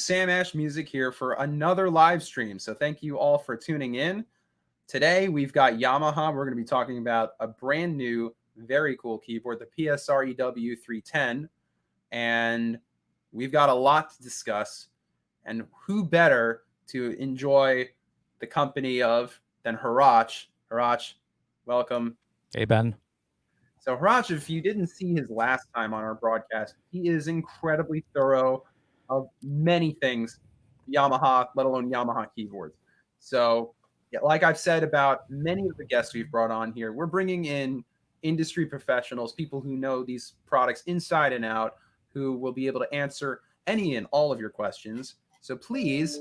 Sam Ash Music here for another live stream. So thank you all for tuning in. Today we've got Yamaha. We're going to be talking about a brand new, very cool keyboard, the PSR-EW310. And we've got a lot to discuss. And who better to enjoy the company of than Heratch. Heratch, welcome. Hey, Ben. So Heratch, if you didn't see his last time on our broadcast, he is incredibly thorough of many things, Yamaha, let alone Yamaha keyboards. So, yeah, like I've said about many of the guests we've brought on here, we're bringing in industry professionals, people who know these products inside and out, who will be able to answer any and all of your questions. So please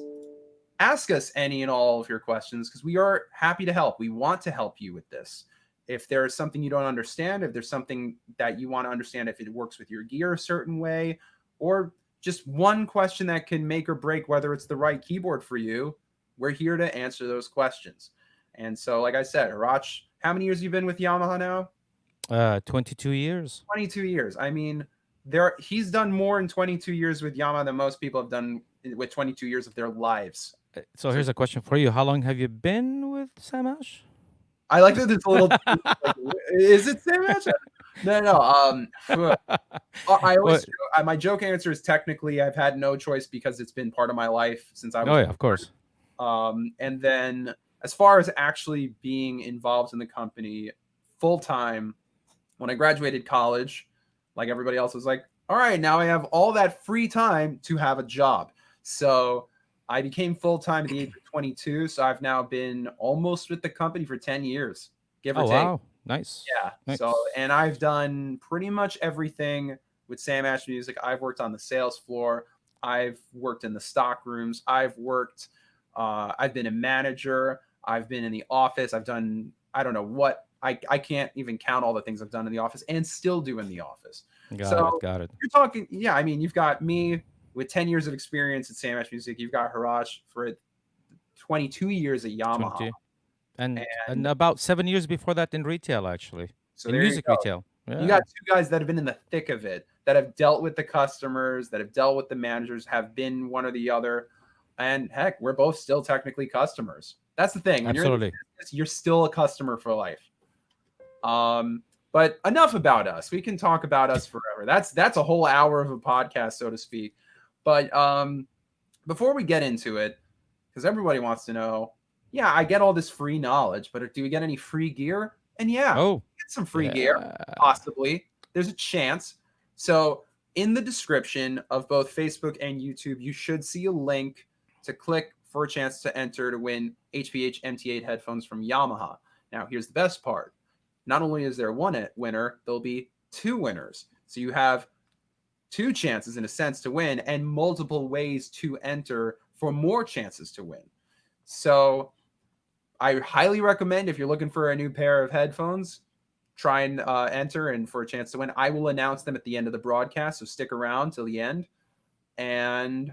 ask us any and all of your questions because we are happy to help. We want to help you with this. If there's something you don't understand, if there's something that you want to understand, if it works with your gear a certain way, or just one question that can make or break whether it's the right keyboard for you, we're here to answer those questions. And so, like I said, Heratch, how many years have you been with Yamaha now? 22 years. 22 years. I mean, he's done more in 22 years with Yamaha than most people have done with 22 years of their lives. So here's a question for you. How long have you been with Sam Ash? I like that it's a little. Like, is it Sam Ash? No. I always my joke answer is technically I've had no choice because it's been part of my life since I was. Oh yeah, of course. And then as far as actually being involved in the company full time, when I graduated college, like everybody else was like, all right, now I have all that free time to have a job. So I became full-time at the age of 22. So I've now been almost with the company for 10 years, give or take. Wow. Nice. Yeah. Nice. So, and I've done pretty much everything with Sam Ash Music. I've worked on the sales floor. I've worked in the stock rooms. I've been a manager. I've been in the office. I've done, I don't know what, I can't even count all the things I've done in the office and still do in the office. Got it. You're talking, yeah, I mean, you've got me with 10 years of experience at Sam Ash Music. You've got Heratch for 22 years at Yamaha. 22. And about 7 years before that in retail, actually. So in music retail. Yeah. You got two guys that have been in the thick of it, that have dealt with the customers, that have dealt with the managers, have been one or the other. And heck, we're both still technically customers. That's the thing. When Absolutely. you're in business, you're still a customer for life. But enough about us. We can talk about us forever. That's a whole hour of a podcast, so to speak. But before we get into it, because everybody wants to know, yeah, I get all this free knowledge, but do we get any free gear? And yeah, get some free gear, possibly. There's a chance. So in the description of both Facebook and YouTube, you should see a link to click for a chance to enter to win HPH MT8 headphones from Yamaha. Now, here's the best part. Not only is there one winner, there'll be two winners. So you have two chances, in a sense, to win and multiple ways to enter for more chances to win. So I highly recommend, if you're looking for a new pair of headphones, try and enter and for a chance to win. I will announce them at the end of the broadcast, so stick around till the end. And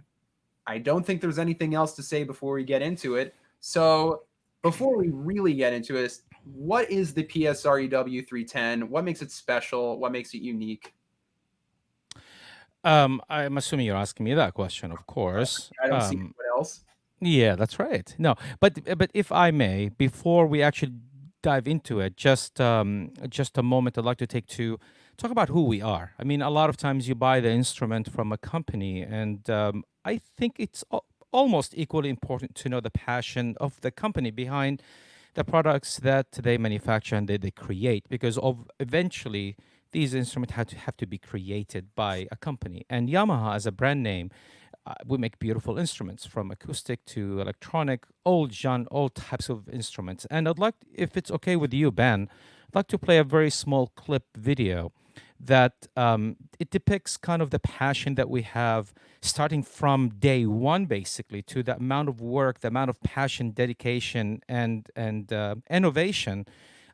I don't think there's anything else to say before we get into it. So before we really get into it, what is the PSR-EW310? What makes it special? What makes it unique? I'm assuming you're asking me that question, of course. I don't see anyone else. Yeah, that's right. No, but if I may, before we actually dive into it, just a moment I'd like to take to talk about who we are. I mean, a lot of times you buy the instrument from a company, and I think it's almost equally important to know the passion of the company behind the products that they manufacture and that they create, because eventually these instruments have to be created by a company. And Yamaha, as a brand name, we make beautiful instruments, from acoustic to electronic, all types of instruments. And I'd like, if it's okay with you, Ben, I'd like to play a very small clip video that it depicts kind of the passion that we have starting from day one, basically, to the amount of work, the amount of passion, dedication, and innovation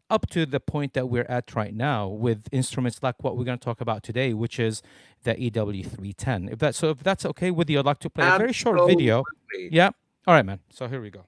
up to the point that we're at right now with instruments like what we're going to talk about today, which is the EW310. If that's okay with you, I'd like to play a very short video. Yeah. All right, man. So here we go.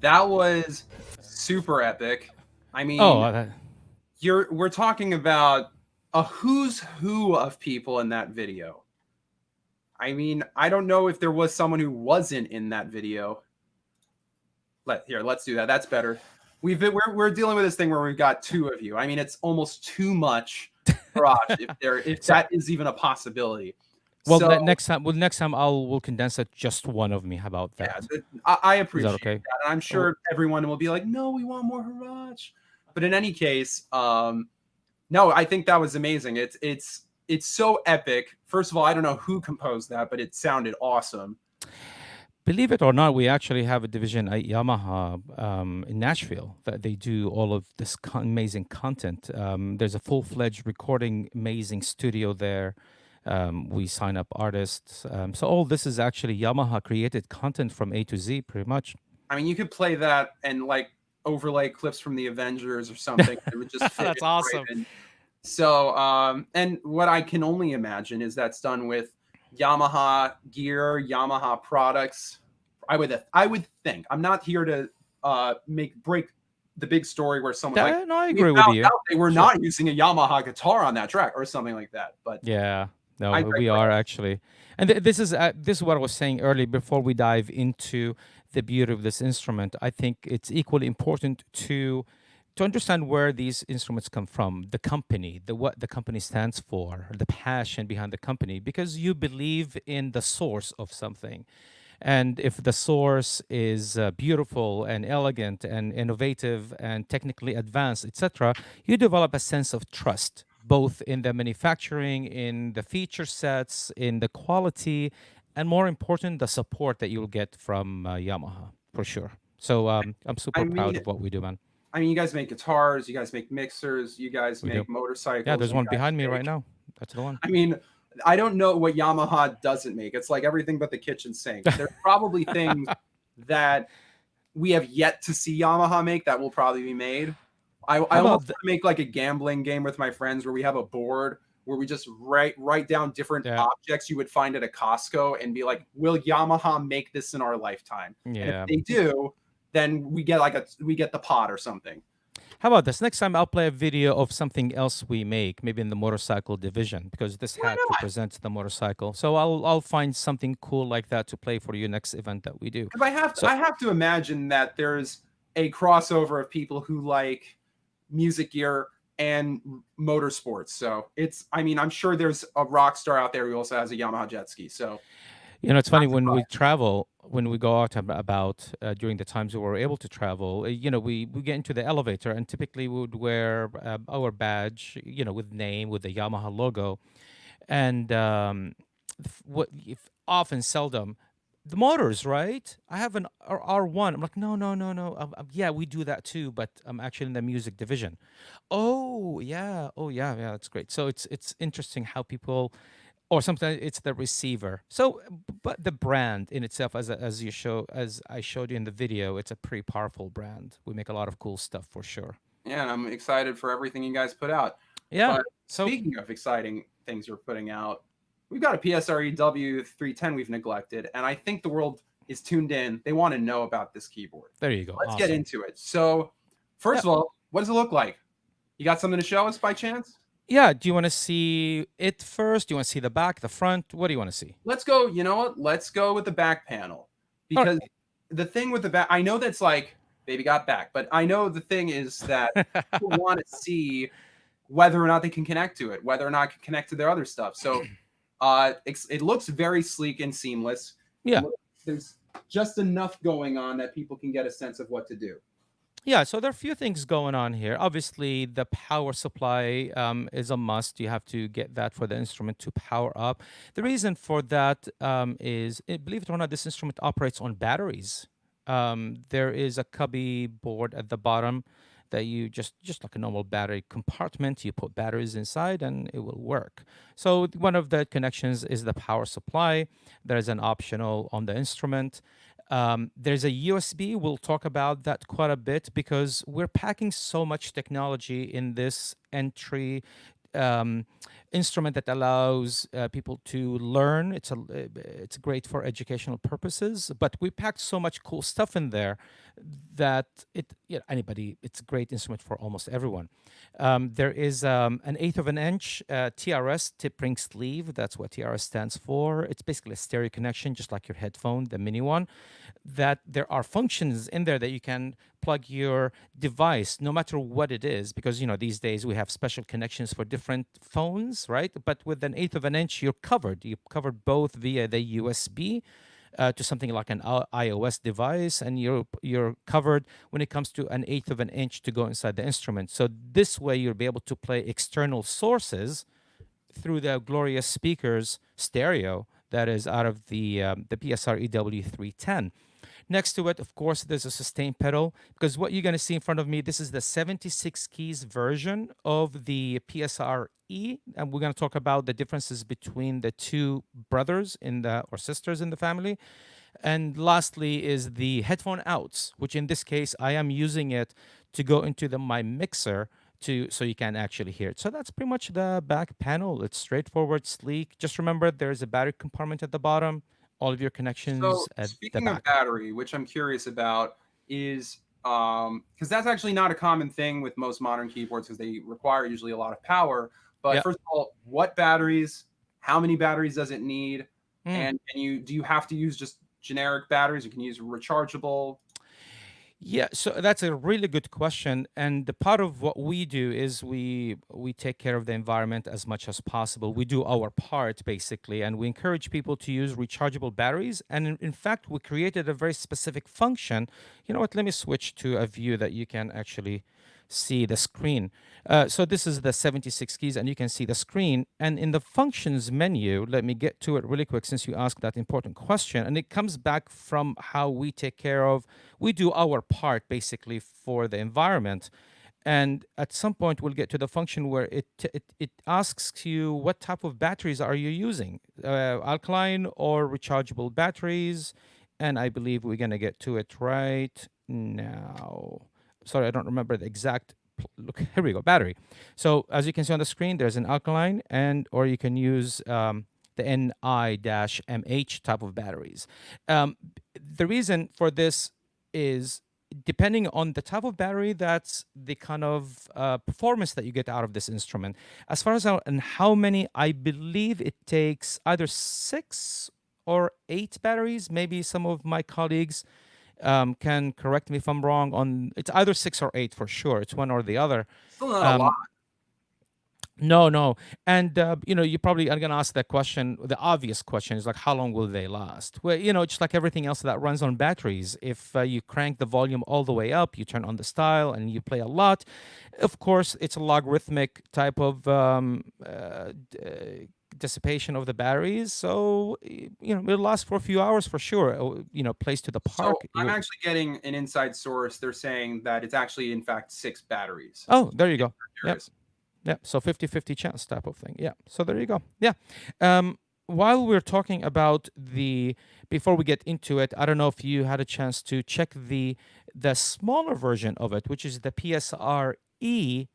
That was super epic. I Oh, mean, we're talking about a who's who of people in that video. I mean, I don't know if there was someone who wasn't in that video. Let's do that. That's better. We're dealing with this thing where we've got two of you. I mean, it's almost too much garage if so that is even a possibility. well, So next time we'll condense it just one of me. How about yeah, that? I Is that appreciate okay? that, and I'm Oh, sure everyone will be like, "No, we want more Heratch." But in any case, no, I think that was amazing. It's so epic. First of all, I don't know who composed that, but it sounded awesome. believe it or not, we actually have a division at Yamaha in Nashville that they do all of this amazing content. There's a full-fledged recording, amazing studio there. We sign up artists. So all this is actually Yamaha created content from A to Z, pretty much. I mean, you could play that and like overlay clips from the Avengers or something. It would just fit That's in right awesome. in. So, and what I can only imagine is that's done with Yamaha gear, Yamaha products. I would think. I'm not here to break the big story where someone's like, No, I we agree with found you. out they were Sure. not using a Yamaha guitar on that track or something like that. But Yeah, no, I we are digress. actually, and this is what I was saying earlier. Before we dive into the beauty of this instrument, I think it's equally important to understand where these instruments come from, the company, the what the company stands for, the passion behind the company, because you believe in the source of something. And if the source is beautiful and elegant and innovative and technically advanced, etc., you develop a sense of trust, both in the manufacturing, in the feature sets, in the quality, and more important, the support that you'll get from Yamaha, for sure. So I'm I super proud mean, of what we do, man. you guys make guitars, you guys make mixers, you guys We do. make Yeah, motorcycles, there's you one guys behind me right make. now. That's the one. I mean, I don't know what Yamaha doesn't make. It's like everything but the kitchen sink. There's probably things that we have yet to see Yamaha make that will probably be made. I How almost about the, want to make like a gambling game with my friends where we have a board where we just write down different yeah, objects you would find at a Costco and be like, will Yamaha make this in our lifetime? And if yeah. they do, then we get the pot or something. How about this? Next time I'll play a video of something else we make, maybe in the motorcycle division, because this Why hat not? represents the motorcycle. So I'll find something cool like that to play for you next event that we do. Because So I have to imagine that there's a crossover of people who like music gear and motorsports. So it's I mean, I'm sure there's a rock star out there who also has a Yamaha jet ski. So it's funny not when we surprised. travel, when we go out about during the times we were able to travel. We get into the elevator and typically we would wear our badge, with name with the Yamaha logo, and what if often seldom the motors, right? I have an R1. I'm like, no, no, no, no. Yeah, we do that too, but I'm actually in the music division. Oh yeah, oh yeah, yeah. That's great. So it's interesting how people, or sometimes it's the receiver. So, but the brand in itself, as I showed you in the video, it's a pretty powerful brand. We make a lot of cool stuff for sure. Yeah, and I'm excited for everything you guys put out. Yeah. But So speaking of exciting things you're putting out, we've got a PSR-EW310 we've neglected, and I think the world is tuned in. They want to know about this keyboard. there you go. Let's get Awesome. into it. So, first Yeah. of all, what does it look like? You got something to show us by chance? Yeah. Do you want to see it first? Do you want to see the back, the front? What do you want to see? Let's go. You know what? Let's go with the back panel All because the thing with the back, I know that's like baby got back, but I know the thing is that people right. want to see whether or not they can connect to it, whether or not it can connect to their other stuff. So it looks very sleek and seamless. Yeah. There's just enough going on that people can get a sense of what to do. Yeah, so there are a few things going on here. Obviously, the power supply is a must. You have to get that for the instrument to power up. The reason for that is, believe it or not, this instrument operates on batteries. There is a cubby board at the bottom that you just like a normal battery compartment. You put batteries inside, and it will work. So one of the connections is the power supply. There is an optional on the instrument. There's a USB. We'll talk about that quite a bit because we're packing so much technology in this entry um, instrument that allows people to learn. It's great for educational purposes, but we packed so much cool stuff in there that anybody. It's a great instrument for almost everyone. There is an eighth of an inch TRS, tip ring sleeve. That's what TRS stands for. It's basically a stereo connection, just like your headphone, the mini one. That there are functions in there that you can plug your device, no matter what it is, because these days we have special connections for different phones, right? But with an eighth of an inch, you're covered. You're covered both via the USB to something like an iOS device, and you're covered when it comes to an eighth of an inch to go inside the instrument. So this way, you'll be able to play external sources through the glorious speakers stereo that is out of the PSR-EW310. Next to it, of course, there's a sustain pedal, because what you're going to see in front of me, this is the 76 keys version of the PSR-E, and we're going to talk about the differences between the two brothers or sisters in the family. And lastly is the headphone outs, which in this case I am using it to go into my mixer so you can actually hear it. So that's pretty much the back panel. It's straightforward, sleek. Just remember there's a battery compartment at the bottom, all of your So connections at the speaking of back. battery, which I'm curious about, is because that's actually not a common thing with most modern keyboards because they require usually a lot of power. But Yeah. first of all, what batteries? How many batteries does it need? Mm. And do you have to use just generic batteries? You can use rechargeable. Yeah, so that's a really good question. And the part of what we do is we take care of the environment as much as possible. We do our part basically, and we encourage people to use rechargeable batteries. And in fact, we created a very specific function. You know what? Let me switch to a view that you can actually see the screen. So this is the 76 keys, and you can see the screen. And in the functions menu, let me get to it really quick since you asked that important question. And it comes back from how we take care of, we do our part basically for the environment. And at some point, we'll get to the function where it asks you what type of batteries are you using, alkaline or rechargeable batteries. And I believe we're going to get to it right now. Sorry, I don't remember the exact. Look, here we go. Battery. So as you can see on the screen, there's an alkaline, or you can use the Ni-MH type of batteries. The reason for this is depending on the type of battery, that's the kind of performance that you get out of this instrument. As far as and how many, I believe it takes either 6 or 8 batteries. Maybe some of my colleagues can correct me if I'm wrong. It's either 6 or 8 for sure. It's one or the other. Still not a lot. Um, no, no. And, you probably are going to ask that question. The obvious question is like, how long will they last? Well, just like everything else that runs on batteries. If you crank the volume all the way up, you turn on the style and you play a lot, of course, it's a logarithmic type of dissipation of the batteries. So, it'll last for a few hours for sure. Place to the So park. I'm actually getting an inside source. They're saying that it's actually, in fact, 6 batteries. Oh, there you If go. you're Yep. curious. Yeah, so 50-50 chance type of thing. Yeah. So there you go. Yeah. Um, while we're talking about before we get into it, I don't know if you had a chance to check the smaller version of it, which is the PSR-E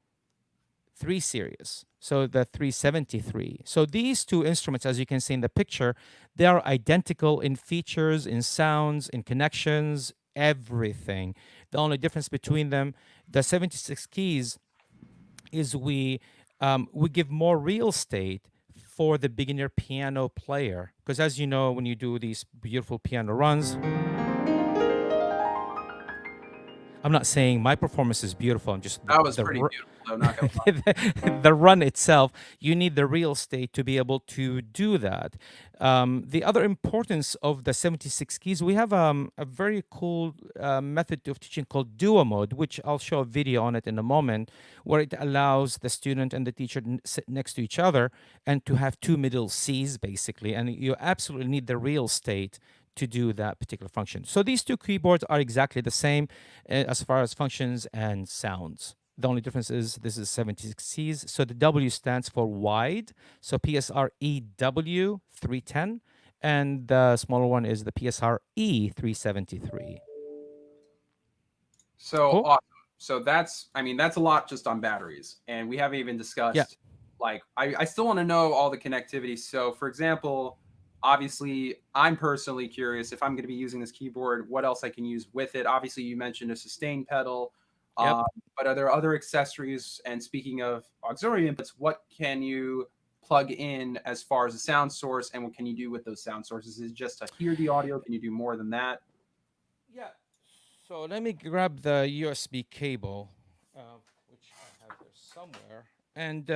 3 series. So the 373. So these two instruments, as you can see in the picture, they are identical in features, in sounds, in connections, everything. The only difference between them, the 76 keys is we give more real estate for the beginner piano player, because as you know, when you do these beautiful piano runs, I'm not saying my performance is beautiful. I'm just That was pretty beautiful, though. Not gonna lie. the run itself. You need the real estate to be able to do that. The other importance of the 76 keys, we have a very cool method of teaching called duo mode, which I'll show a video on it in a moment, where it allows the student and the teacher to sit next to each other and to have two middle Cs basically. And you absolutely need the real estate to do that particular function. So these two keyboards are exactly the same as far as functions and sounds. The only difference is this is 76 Cs. So the W stands for wide. So PSR-EW310. And the smaller one is the PSR-E373. So Cool. awesome. So that's a lot just on batteries, and we haven't even Yeah. discussed like I still want to know all the connectivity. So for example, obviously I'm personally curious if I'm going to be using this keyboard, what else I can use with it. Obviously you mentioned a sustain pedal, Yep. um, but are there other accessories? And speaking of auxiliary inputs, what can you plug in as far as a sound source, and what can you do with those sound sources? Is it just to hear the audio? Can you do more than that? Yeah. So let me grab the USB cable, which I have there somewhere. And,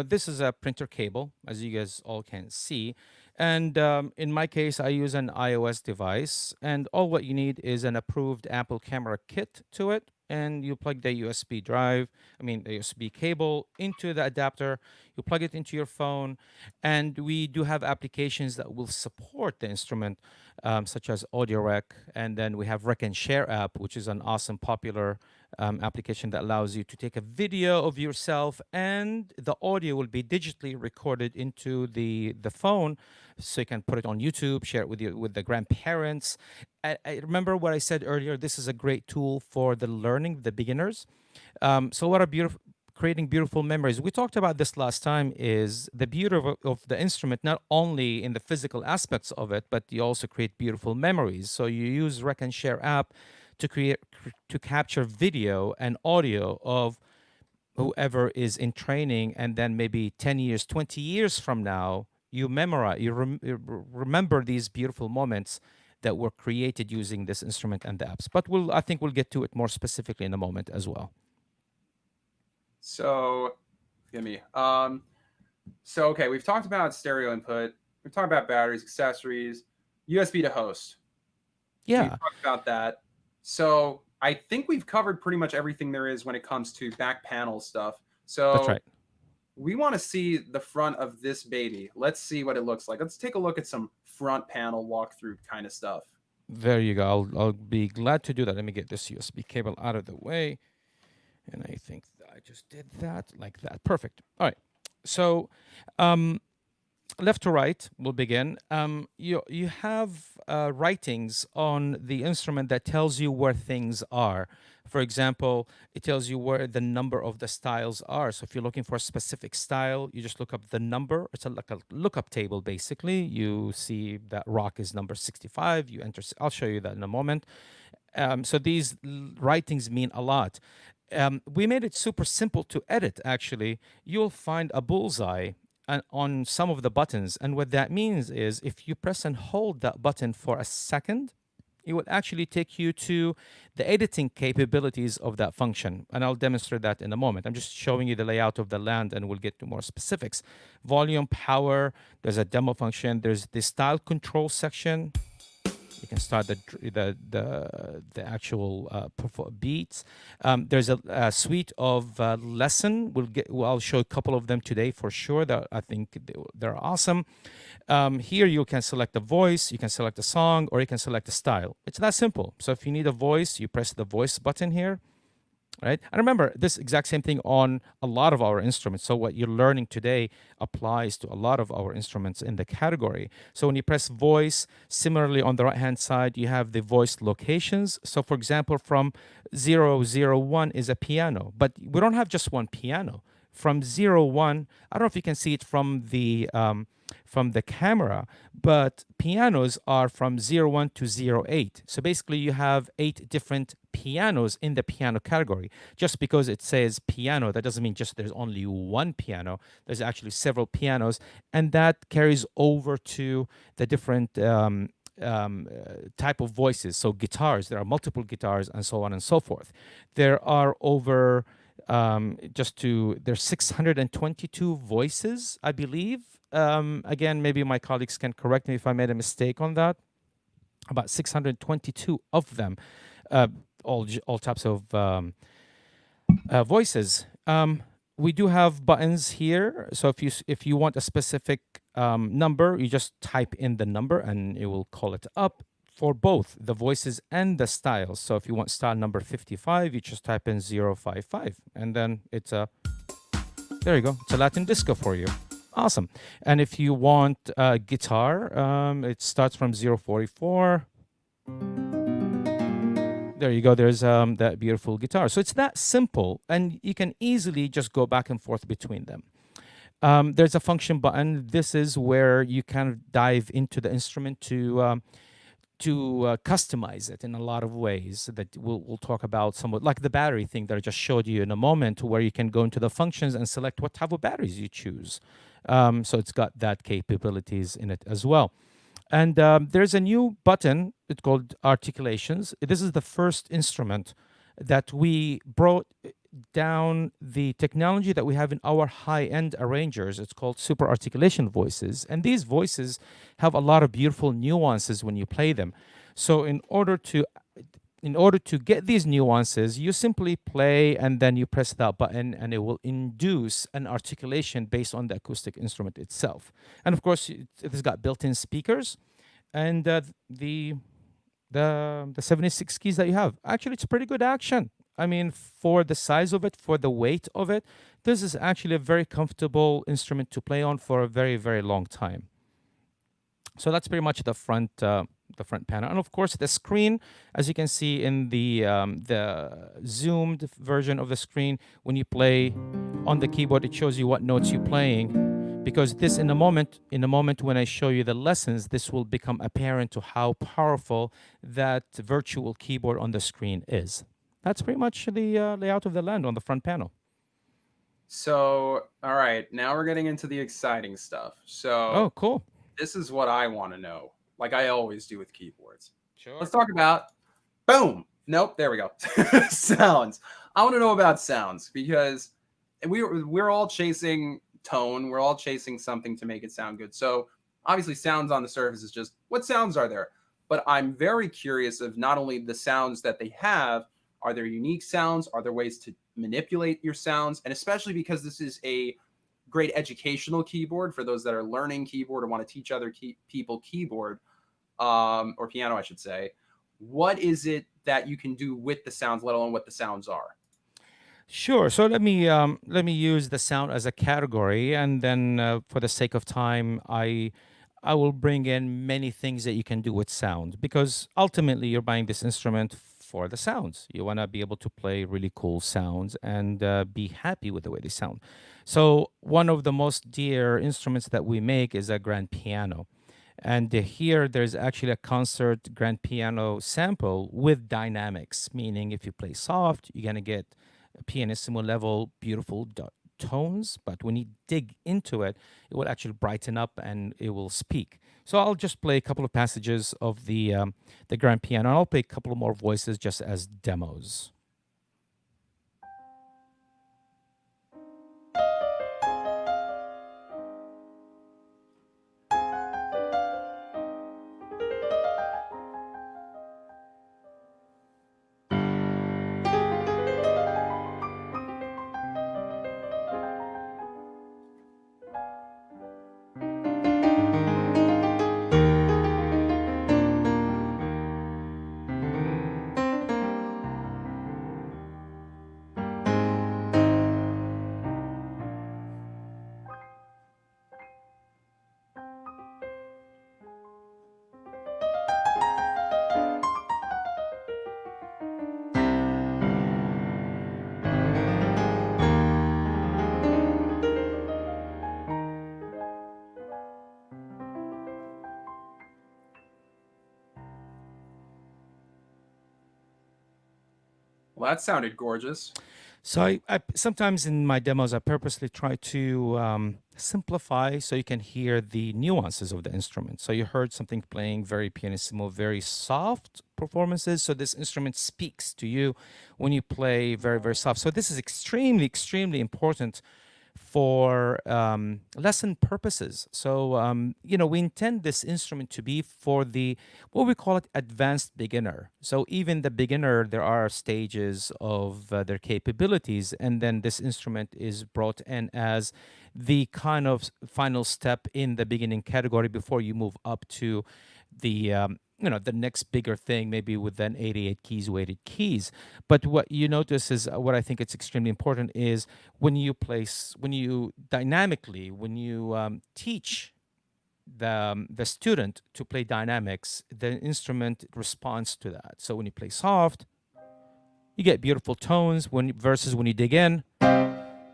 this is a printer cable, as you guys all can see. And in my case, I use an iOS device. And all what you need is an approved Apple camera kit to it. And you plug the USB drive, the USB cable into the adapter. You plug it into your phone. And we do have applications that will support the instrument, such as Audio Rec, and then we have Rec and Share app, which is an awesome, popular application that allows you to take a video of yourself, and the audio will be digitally recorded into the phone, so you can put it on YouTube, share it with the grandparents. I remember what I said earlier. This is a great tool for the learning, the beginners. So what a beautiful creating beautiful memories. We talked about this last time. Is the beauty of the instrument not only in the physical aspects of it, but you also create beautiful memories. So you use Rec and Share app to to capture video and audio of whoever is in training, and then maybe 10 years, 20 years from now, you memorize, remember these beautiful moments that were created using this instrument and the apps. But I think we'll get to it more specifically in a moment as well. So, forgive me. So okay, we've talked about stereo input. We've talked about batteries, accessories, USB to host. We've Yeah, talked about that. So I think we've covered pretty much everything there is when it comes to back panel stuff. that's So right. we want to see the front of this baby. Let's see what it looks like. Let's take a look at some front panel walkthrough kind of stuff. There you go. I'll be glad to do that. Let me get this USB cable out of the way. And I think I just did that like that. Perfect. All right. So, um, left to right, we'll begin. You have writings on the instrument that tells you where things are. For example, it tells you where the number of the styles are. So if you're looking for a specific style, you just look up the number. It's like a lookup table, basically. You see that rock is number 65. You enter. I'll show you that in a moment. So these writings mean a lot. We made it super simple to edit, actually. You'll find a bullseye on some of the buttons. And what that means is if you press and hold that button for a second, it will actually take you to the editing capabilities of that function. And I'll demonstrate that in a moment. I'm just showing you the layout of the land, and we'll get to more specifics. Volume, power, there's a demo function, there's the style control section. You can start the actual beats. There's a suite of lesson. I'll show a couple of them today for sure. That I think they're awesome. Here you can select a voice, you can select a song, or you can select a style. It's that simple. So if you need a voice, you press the voice button here. Right? And remember, this exact same thing on a lot of our instruments. So what you're learning today applies to a lot of our instruments in the category. So when you press voice, similarly on the right-hand side, you have the voice locations. So for example, from 001 is a piano, but we don't have just one piano. From 01, I don't know if you can see it from the camera, but pianos are from 01 to 08. So basically you have 8 different pianos in the piano category. Just because it says piano, that doesn't mean just there's only one piano. There's actually several pianos, and that carries over to the different type of voices. So guitars, there are multiple guitars, and so on and so forth. There are over there's 622 voices, I believe. Again, maybe my colleagues can correct me if I made a mistake on that. About 622 of them, uh, all types of voices. We do have buttons here, so if you want a specific number, you just type in the number and it will call it up for both the voices and the styles. So if you want style number 55, you just type in 055, and then there you go. It's a Latin disco for you. Awesome. And if you want guitar, it starts from 044. There you go. There's that beautiful guitar. So it's that simple, and you can easily just go back and forth between them. There's a function button. This is where you kind of dive into the instrument to customize it in a lot of ways that we'll talk about somewhat, like the battery thing that I just showed you in a moment, where you can go into the functions and select what type of batteries you choose. So it's got that capabilities in it as well. And there's a new button. It's called articulations. This is the first instrument that we brought down the technology that we have in our high-end arrangers. It's called super articulation voices. And these voices have a lot of beautiful nuances when you play them. So in order to get these nuances, you simply play and then you press that button and it will induce an articulation based on the acoustic instrument itself. And of course, it has got built-in speakers and the 76 keys that you have. Actually, it's pretty good action. I mean, for the size of it, for the weight of it, this is actually a very comfortable instrument to play on for a very, very long time. So that's pretty much the front panel, and of course the screen, as you can see in the zoomed version of the screen. When you play on the keyboard, it shows you what notes you're playing, because this in a moment when I show you the lessons, this will become apparent to how powerful that virtual keyboard on the screen is. That's pretty much the layout of the land on the front panel. So, all right, now we're getting into the exciting stuff. Oh, So, cool. this is what I want to know, like I always do with keyboards. Let's Sure. talk about boom. Nope, there we go. Sounds. I want to know about sounds because we're all chasing tone. We're all chasing something to make it sound good. So obviously, sounds on the surface is just what sounds are there. But I'm very curious of not only the sounds that they have. Are there unique sounds? Are there ways to manipulate your sounds? And especially because this is a great educational keyboard for those that are learning keyboard or want to teach other people keyboard, or piano, I should say. What is it that you can do with the sounds, let alone what the sounds are? Sure. So let me use the sound as a category, and then for the sake of time, I will bring in many things that you can do with sound, because ultimately you're buying this instrument for the sounds. You want to be able to play really cool sounds and be happy with the way they sound. So one of the most dear instruments that we make is a grand piano. And here there's actually a concert grand piano sample with dynamics, meaning if you play soft, you're going to get pianissimo level, beautiful tones. But when you dig into it, it will actually brighten up and it will speak. So I'll just play a couple of passages of the grand piano. And I'll play a couple of more voices just as demos. Well, that sounded gorgeous. So I sometimes in my demos I purposely try to simplify so you can hear the nuances of the instrument. So you heard something playing very pianissimo, very soft performances. So this instrument speaks to you when you play very, very soft. So this is extremely, extremely important for lesson purposes. So we intend this instrument to be for the what we call it advanced beginner. So even the beginner, there are stages of their capabilities, and then this instrument is brought in as the kind of final step in the beginning category before you move up to the next bigger thing, maybe with then 88 keys, weighted keys. But what you notice is what I think it's extremely important is when you dynamically, when you teach the student to play dynamics, the instrument responds to that. So when you play soft, you get beautiful tones. Versus when you dig in,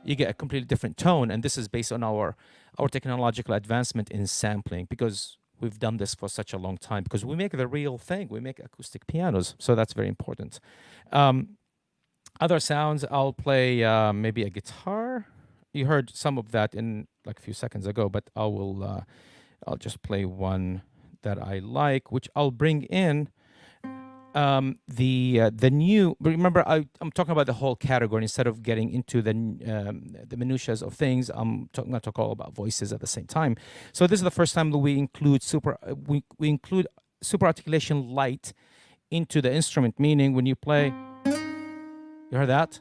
you get a completely different tone. And this is based on our technological advancement in sampling, because we've done this for such a long time, because we make the real thing. We make acoustic pianos, so that's very important. Um, Other sounds, I'll play maybe a guitar. You heard some of that in like a few seconds ago, but I'll just play one that I like, which I'll bring in the new. Remember, I'm talking about the whole category instead of getting into the minutiae of things. I'm going to talk all about voices at the same time. So this is the first time that we include we include super articulation light into the instrument, meaning when you play, you heard that.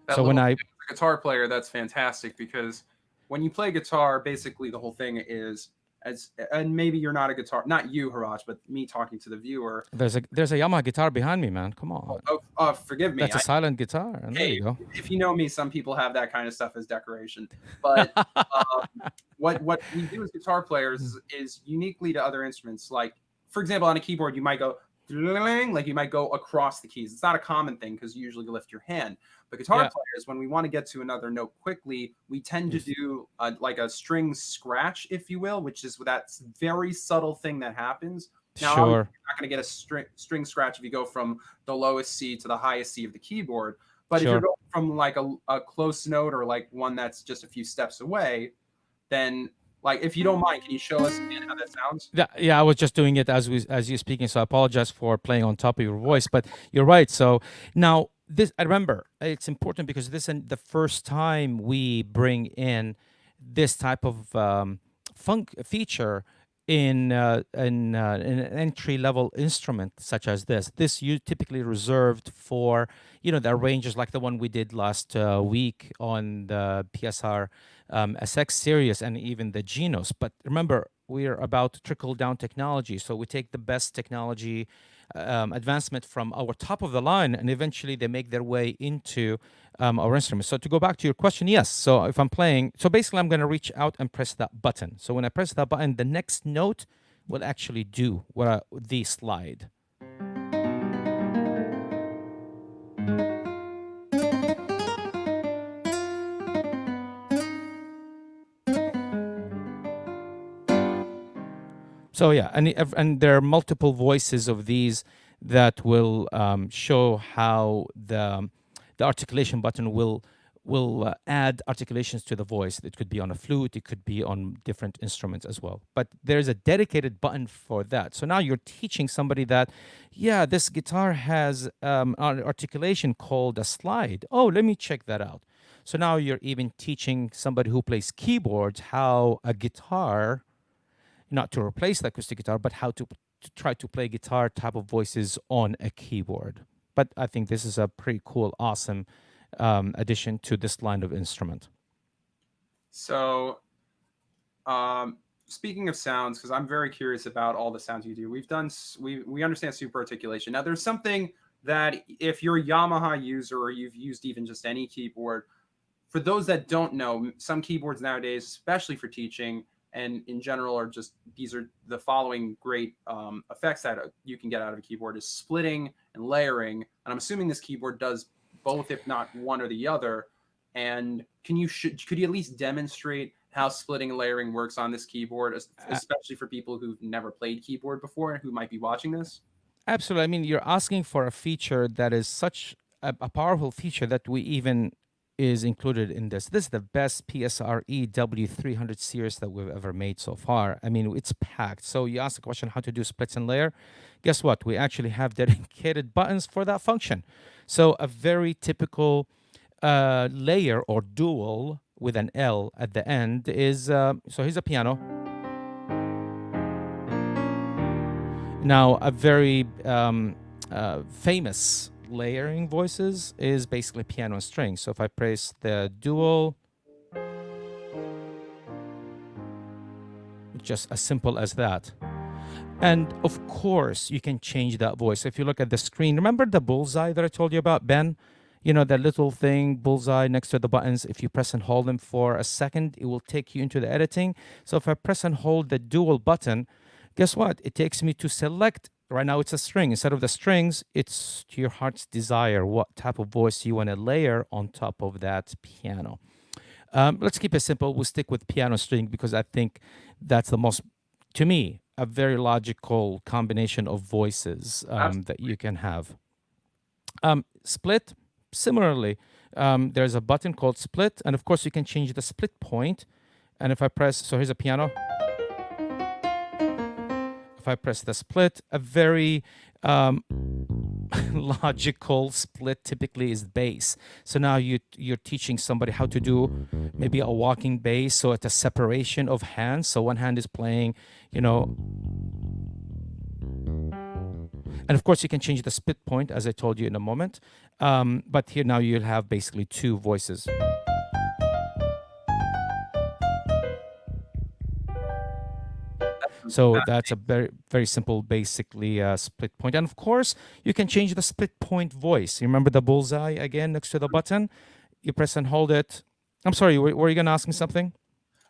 That So when little I thing as a guitar player, that's fantastic because when you play guitar, basically the whole thing is as and maybe you're not a guitar, not you, Heratch, but me talking to the viewer. there's a Yamaha guitar behind me, man. Come Oh, on, forgive me. that's a silent guitar, and there Hey, you go. if you know me, some people have that kind of stuff as decoration. But what we do as guitar players is uniquely to other instruments. Like, for example, on a keyboard, you might go like you might go across the keys. It's not a common thing because you usually lift your hand. But guitar Yeah, players, when we want to get to another note quickly, we tend to yes, do like a string scratch, if you will, which is that very subtle thing that happens. Now, obviously, sure, you're not going to get a string scratch if you go from the lowest C to the highest C of the keyboard. But if you're sure. going from like a close note or like one that's just a few steps away, then like if you don't mind, can you show us again how that sounds? Yeah, I was just doing it as you're speaking, so I apologize for playing on top of your voice, but you're right. So now this, I remember, it's important because this is the first time we bring in this type of funk feature in an entry level instrument such as this. This you typically reserved for the arrangers like the one we did last week on the PSR SX series and even the Genos. But remember, we're about to trickle down technology, so we take the best technology advancement from our top of the line, and eventually they make their way into our instruments. So to go back to your question, yes. So if I'm playing, so basically I'm going to reach out and press that button. So when I press that button, the next note will actually do the slide. So yeah, and there are multiple voices of these that will show how the articulation button will add articulations to the voice. It could be on a flute, it could be on different instruments as well. But there's a dedicated button for that. So now you're teaching somebody that, yeah, this guitar has an articulation called a slide. Oh, let me check that out. So now you're even teaching somebody who plays keyboards how a guitar, not to replace the acoustic guitar, but how to try to play guitar type of voices on a keyboard. But I think this is a pretty cool, awesome addition to this line of instrument. So, speaking of sounds, because I'm very curious about all the sounds you do. We understand super articulation. Now, there's something that if you're a Yamaha user or you've used even just any keyboard, for those that don't know, some keyboards nowadays, especially for teaching and in general, are just these are the following great effects that you can get out of a keyboard is splitting and layering. And I'm assuming this keyboard does both, if not one or the other. And could you at least demonstrate how splitting and layering works on this keyboard, especially for people who've never played keyboard before and who might be watching this? Absolutely. I mean, you're asking for a feature that is such a powerful feature that we even is included in this. This is the best PSR-EW300 series that we've ever made so far. I mean, it's packed. So you asked the question how to do splits and layer. Guess what? We actually have dedicated buttons for that function. So a very typical layer or dual with an L at the end is, so here's a piano. Now, a very famous layering voices is basically piano and strings. So if I press the dual, just as simple as that. And of course, you can change that voice. If you look at the screen, remember the bullseye that I told you about, Ben? You know, that little thing, bullseye next to the buttons. If you press and hold them for a second, it will take you into the editing. So if I press and hold the dual button, guess what? It takes me to select. Right now it's a string. Instead of the strings, it's to your heart's desire what type of voice you want to layer on top of that piano. Let's keep it simple. We'll stick with piano string because I think that's the most, to me, a very logical combination of voices that you can have. Split, similarly, there's a button called split, and of course you can change the split point. And if I press, so here's a piano. If I press the split, a very logical split typically is bass. So now you're teaching somebody how to do maybe a walking bass, so it's a separation of hands. So one hand is playing, and of course you can change the split point as I told you in a moment. But here now you'll have basically two voices. So that's a very, very simple, basically split point. And of course, you can change the split point voice. You remember the bullseye again next to the button? You press and hold it. I'm sorry, were you going to ask me something?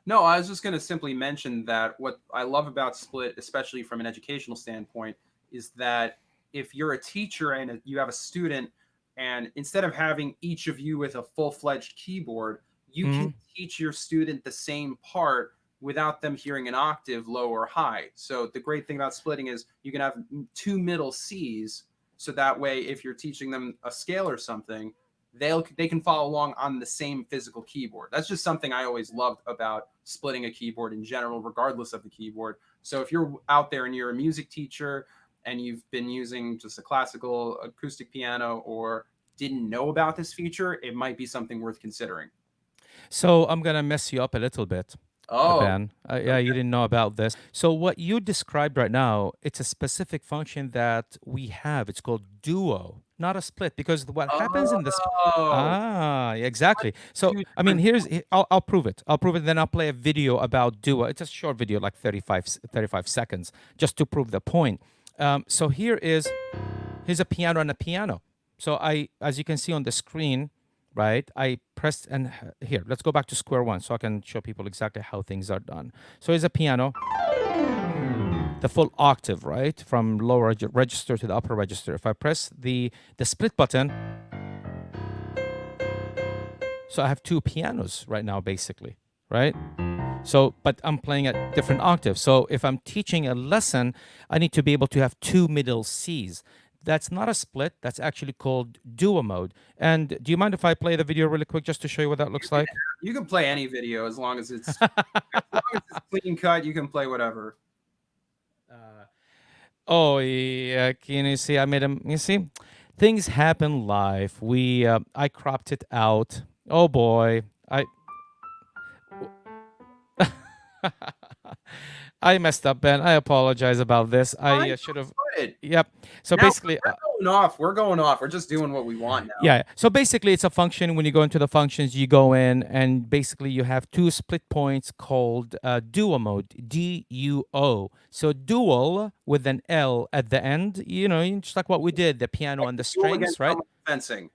No, I was just going to simply mention that what I love about split, especially from an educational standpoint, is that if you're a teacher and you have a student, and instead of having each of you with a full-fledged keyboard, you can teach your student the same part without them hearing an octave low or high. So the great thing about splitting is you can have two middle C's, so that way if you're teaching them a scale or something, they can follow along on the same physical keyboard. That's just something I always loved about splitting a keyboard in general, regardless of the keyboard. So if you're out there and you're a music teacher and you've been using just a classical acoustic piano or didn't know about this feature, it might be something worth considering. So I'm going to mess you up a little bit. Oh, Ben. Yeah, you didn't know about this. So what you described right now, it's a specific function that we have. It's called duo, not a split, because what happens in this. Exactly. So I mean, I'll prove it. I'll prove it. Then I'll play a video about duo. It's a short video, like 35 seconds, just to prove the point. So here's a piano and a piano. So as you can see on the screen, right? I pressed, and here, let's go back to square one so I can show people exactly how things are done. So here's a piano, the full octave, right? From lower register to the upper register. If I press the split button, so I have two pianos right now, basically, right? So, but I'm playing at different octaves. So if I'm teaching a lesson, I need to be able to have two middle Cs. That's not a split. That's actually called duo mode. And do you mind if I play the video really quick just to show you what that looks like? You can play any video as long as it's clean cut. You can play whatever. Oh yeah, can you see? I made him. You see, things happen live. I cropped it out. Oh boy, I messed up, Ben. I apologize about this. I should have. Yep. So now basically, we're going off. We're just doing what we want now. Yeah. So basically, it's a function. When you go into the functions, you go in, and basically, you have two split points called duo mode. DUO. So dual with an L at the end. Just like what we did, the piano and the strings, right? Fencing.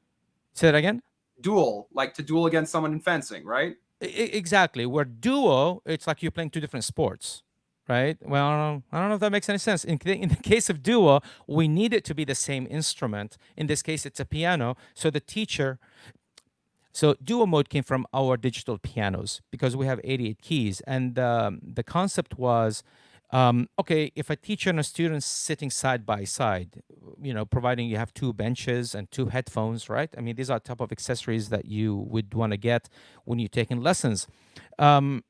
Say that again. Duel, like to duel against someone in fencing, right? Exactly. Where duo, it's like you're playing two different sports, right? Well, I don't know if that makes any sense. In the case of duo, we need it to be the same instrument. In this case, it's a piano. So duo mode came from our digital pianos because we have 88 keys. And the concept was, okay, if a teacher and a student sitting side by side, providing you have two benches and two headphones, right? I mean, these are type of accessories that you would want to get when you're taking lessons. To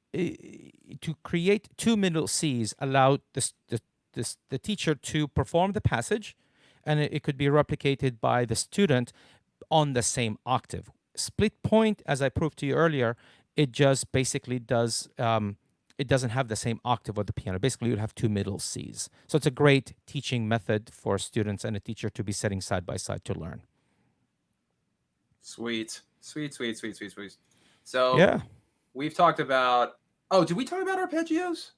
create two middle Cs allowed the teacher to perform the passage, and it could be replicated by the student on the same octave. Split point, as I proved to you earlier, it just basically does. It doesn't have the same octave of the piano. Basically, you'd have two middle Cs. So it's a great teaching method for students and a teacher to be sitting side by side to learn. Sweet. So yeah, we've talked about. Oh, did we talk about arpeggios?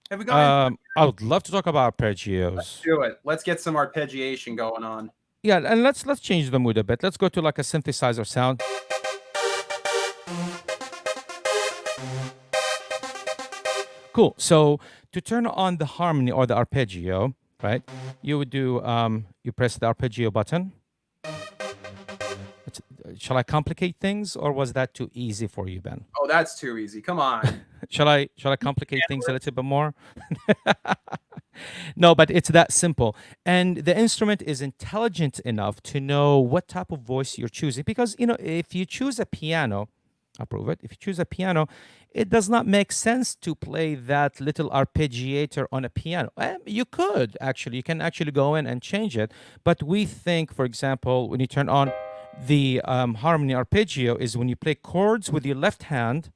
Have we gone? I would love to talk about arpeggios. Let's do it. Let's get some arpeggiation going on. Yeah, and let's change the mood a bit. Let's go to like a synthesizer sound. Cool. So to turn on the harmony or the arpeggio, right? You would do you press the arpeggio button. Shall I complicate things, or was that too easy for you, Ben? Oh, that's too easy. Come on. Shall I complicate things a little bit more? No, but it's that simple. And the instrument is intelligent enough to know what type of voice you're choosing. Because, if you choose a piano, I'll prove it. If you choose a piano, it does not make sense to play that little arpeggiator on a piano. You could actually, you can actually go in and change it. But we think, for example, when you turn on the harmony arpeggio, is when you play chords with your left hand.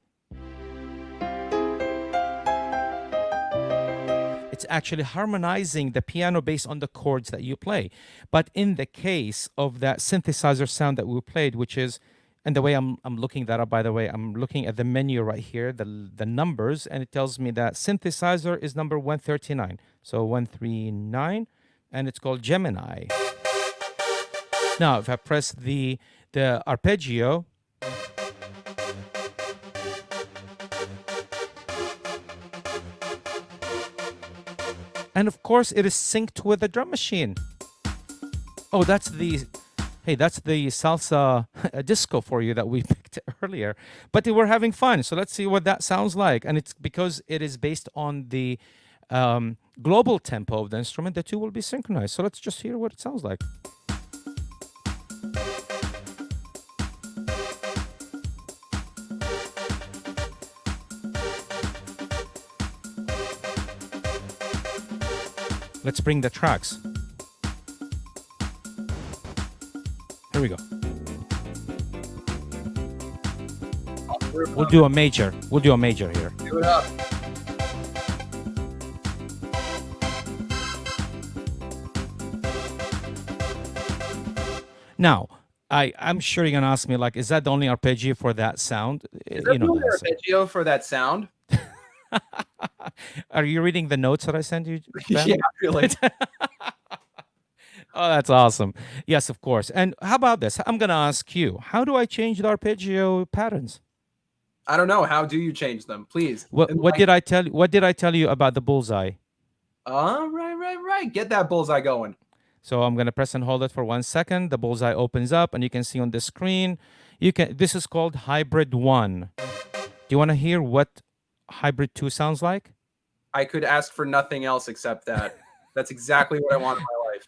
It's actually harmonizing the piano based on the chords that you play. But in the case of that synthesizer sound that we played, which is, and the way I'm looking that up, by the way, I'm looking at the menu right here, the numbers, and it tells me that synthesizer is number 139. So 139, and it's called Gemini. Now, if I press the arpeggio, and of course, it is synced with the drum machine. Oh, that's the salsa disco for you that we picked earlier. But we're having fun, so let's see what that sounds like. And it's because it is based on the global tempo of the instrument, the two will be synchronized. So let's just hear what it sounds like. Let's bring the tracks. Here we go. We'll do a major. We'll do a major here. Do it up. Now, I'm sure you're gonna ask me, like, is that the only arpeggio for that sound? Is there no arpeggio for that sound? Are you reading the notes that I sent you, Ben? Yeah, really. Oh, that's awesome. Yes, of course. And how about this? I'm going to ask you, how do I change the arpeggio patterns? I don't know. How do you change them? Please. What did I tell you? What did I tell you about the bullseye? Right. Get that bullseye going. So I'm going to press and hold it for 1 second. The bullseye opens up, and you can see on the screen. This is called Hybrid 1. Do you want to hear what Hybrid 2 sounds like? I could ask for nothing else except that. That's exactly what I want in my life.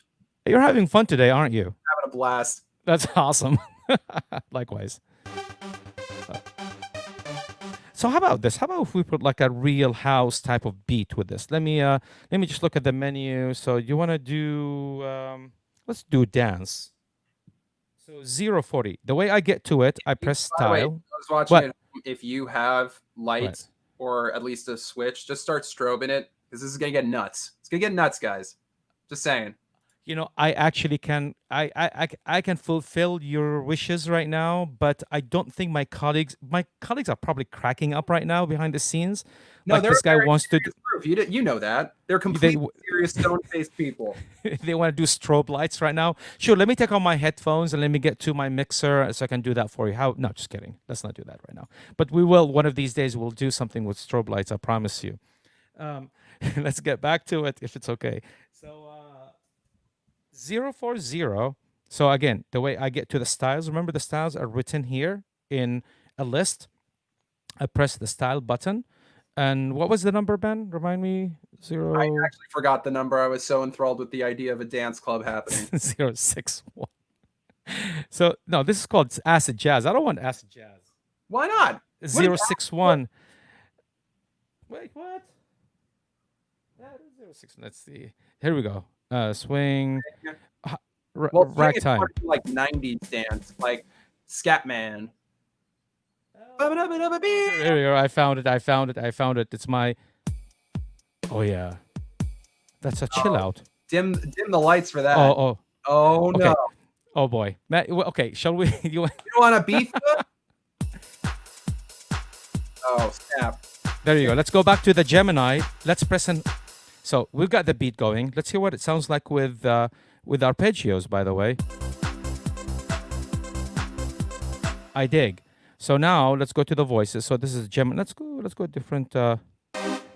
You're having fun today, aren't you? Having a blast. That's awesome. Likewise. So how about this? How about if we put like a real house type of beat with this? Let me just look at the menu. So you want to do let's do dance. So 040. The way I get to it, I press style. I was watching it. If you have lights or at least a switch, just start strobing it, because this is gonna get nuts. It's gonna get nuts, guys. Just saying. I actually can I can fulfill your wishes right now, but I don't think my colleagues are probably cracking up right now behind the scenes. No, like this guy wants to do, you know that. They're completely serious stone-faced people. They want to do strobe lights right now. Sure, let me take out my headphones and let me get to my mixer so I can do that for you. No, just kidding. Let's not do that right now. But we will, one of these days, we'll do something with strobe lights, I promise you. Let's get back to it if it's okay. So 040. So again, the way I get to the styles, remember the styles are written here in a list. I press the style button. And what was the number, Ben? Remind me. I actually forgot the number. I was so enthralled with the idea of a dance club happening. 061. So no, this is called acid jazz. I don't want acid jazz. Why not? 061. Wait, what? Yeah, 061. Let's see. Here we go. Swing. Ragtime. Like 90s dance, like Scatman. There we go. I found it. It's my. Oh yeah, that's a chill out. Dim the lights for that. Oh okay. No. Oh boy, Matt. Okay, shall we? You want a beef? Oh snap! There you go. Let's go back to the Gemini. Let's press and. So we've got the beat going. Let's hear what it sounds like with arpeggios. By the way, I dig. So now let's go to the voices. So this is Gemini. Let's go different. This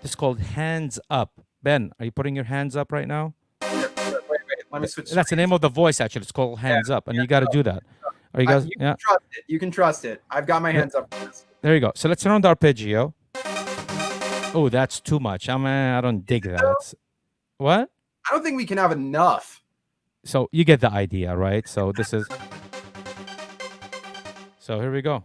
is called hands up. Ben, are you putting your hands up right now? Wait. Let me switch. That's the name of the voice, actually. It's called hands up, and you got to do that. Are you guys? You Yeah. can trust it. You can trust it. I've got my hands up for this. There you go. So let's run the arpeggio. Oh, that's too much. I don't dig that. What? I don't think we can have enough. So you get the idea, right? So this is. So here we go.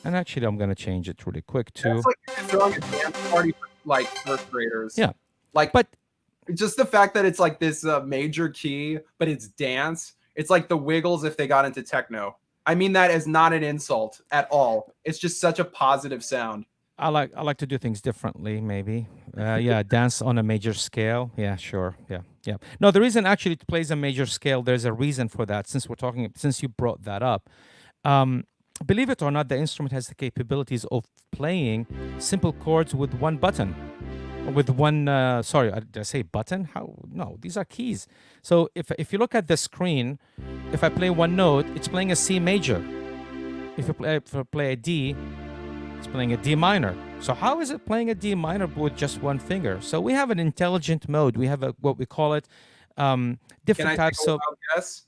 And actually, I'm gonna change it really quick too. It's like you're throwing a dance party for like first graders. Yeah. Like, But just the fact that it's like this major key, but it's dance. It's like the Wiggles if they got into techno. I mean that as not an insult at all. It's just such a positive sound. I like to do things differently, maybe. Yeah, dance on a major scale. Yeah, sure. Yeah. No, the reason actually it plays a major scale, there's a reason for that. Since you brought that up, believe it or not, the instrument has the capabilities of playing simple chords with one button. With one, sorry, did I say button? How? No, these are keys. So if you look at the screen, if I play one note, it's playing a C major. If I play a D, it's playing a D minor. So how is it playing a D minor with just one finger? So we have an intelligent mode. We have what we call it, different types of. Guess?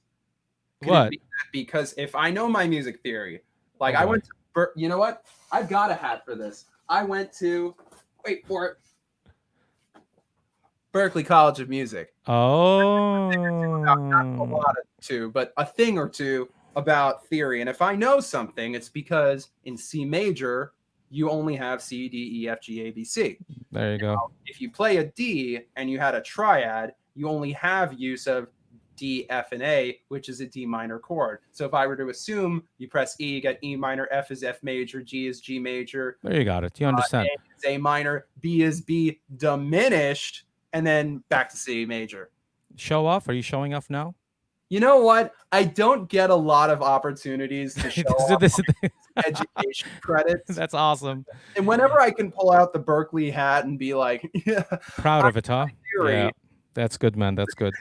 What? Be because if I know my music theory, like Okay. I went to, you know what? I've got a hat for this. I went to, wait for it, Berklee College of Music. Oh. Not a lot but a thing or two about theory. And if I know something, it's because in C major, you only have C, D, E, F, G, A, B, C. There you go. Now, if you play a D and you had a triad, you only have use of D, F, and A, which is a D minor chord. So if I were to assume you press E, you get E minor, F is F major, G is G major. There you got it. You understand. A is A minor, B is B diminished, and then back to C major. Show off? Are you showing off now? You know what? I don't get a lot of opportunities to show off education credits. That's awesome. And whenever I can pull out the Berklee hat and be like, yeah, proud of it, huh? Yeah. That's good, man. That's good.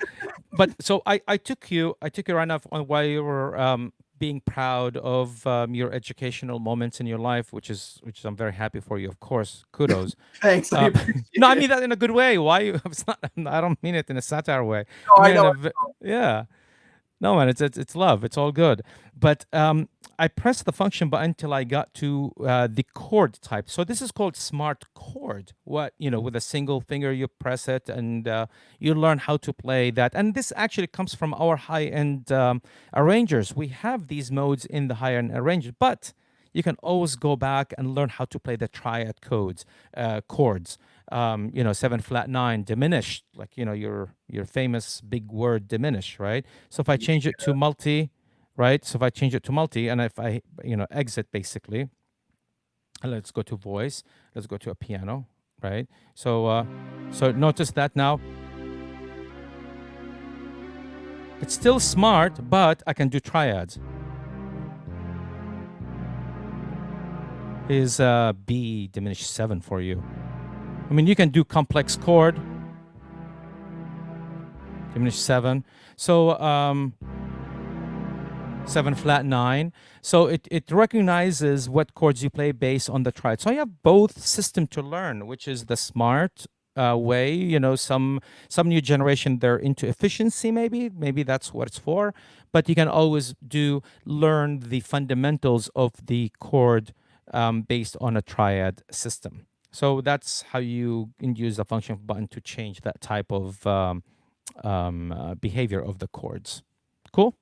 But so I took you right off on why you were being proud of your educational moments in your life, which is I'm very happy for you, of course. Kudos. Thanks. No, I mean that in a good way. Why you? It's not. I don't mean it in a satire way. No, I know. Yeah. No, man, it's love. It's all good. But I pressed the function button until I got to the chord type. So this is called smart chord. With a single finger, you press it and you learn how to play that. And this actually comes from our high-end arrangers. We have these modes in the high-end arrangers, but you can always go back and learn how to play the triad chords. 7 flat 9 diminished, like your famous big word diminish, right? So if I change it to multi, right? So if I change it to multi, and if I exit basically, and let's go to voice, let's go to a piano, right? So notice that now it's still smart, but I can do triads. Is B diminished 7 for you. I mean, you can do complex chord, diminished 7. So 7 flat 9. So it recognizes what chords you play based on the triad. So I have both system to learn, which is the smart way. Some new generation, they're into efficiency, maybe that's what it's for. But you can always learn the fundamentals of the chord based on a triad system. So that's how you can use the function button to change that type of behavior of the chords. Cool?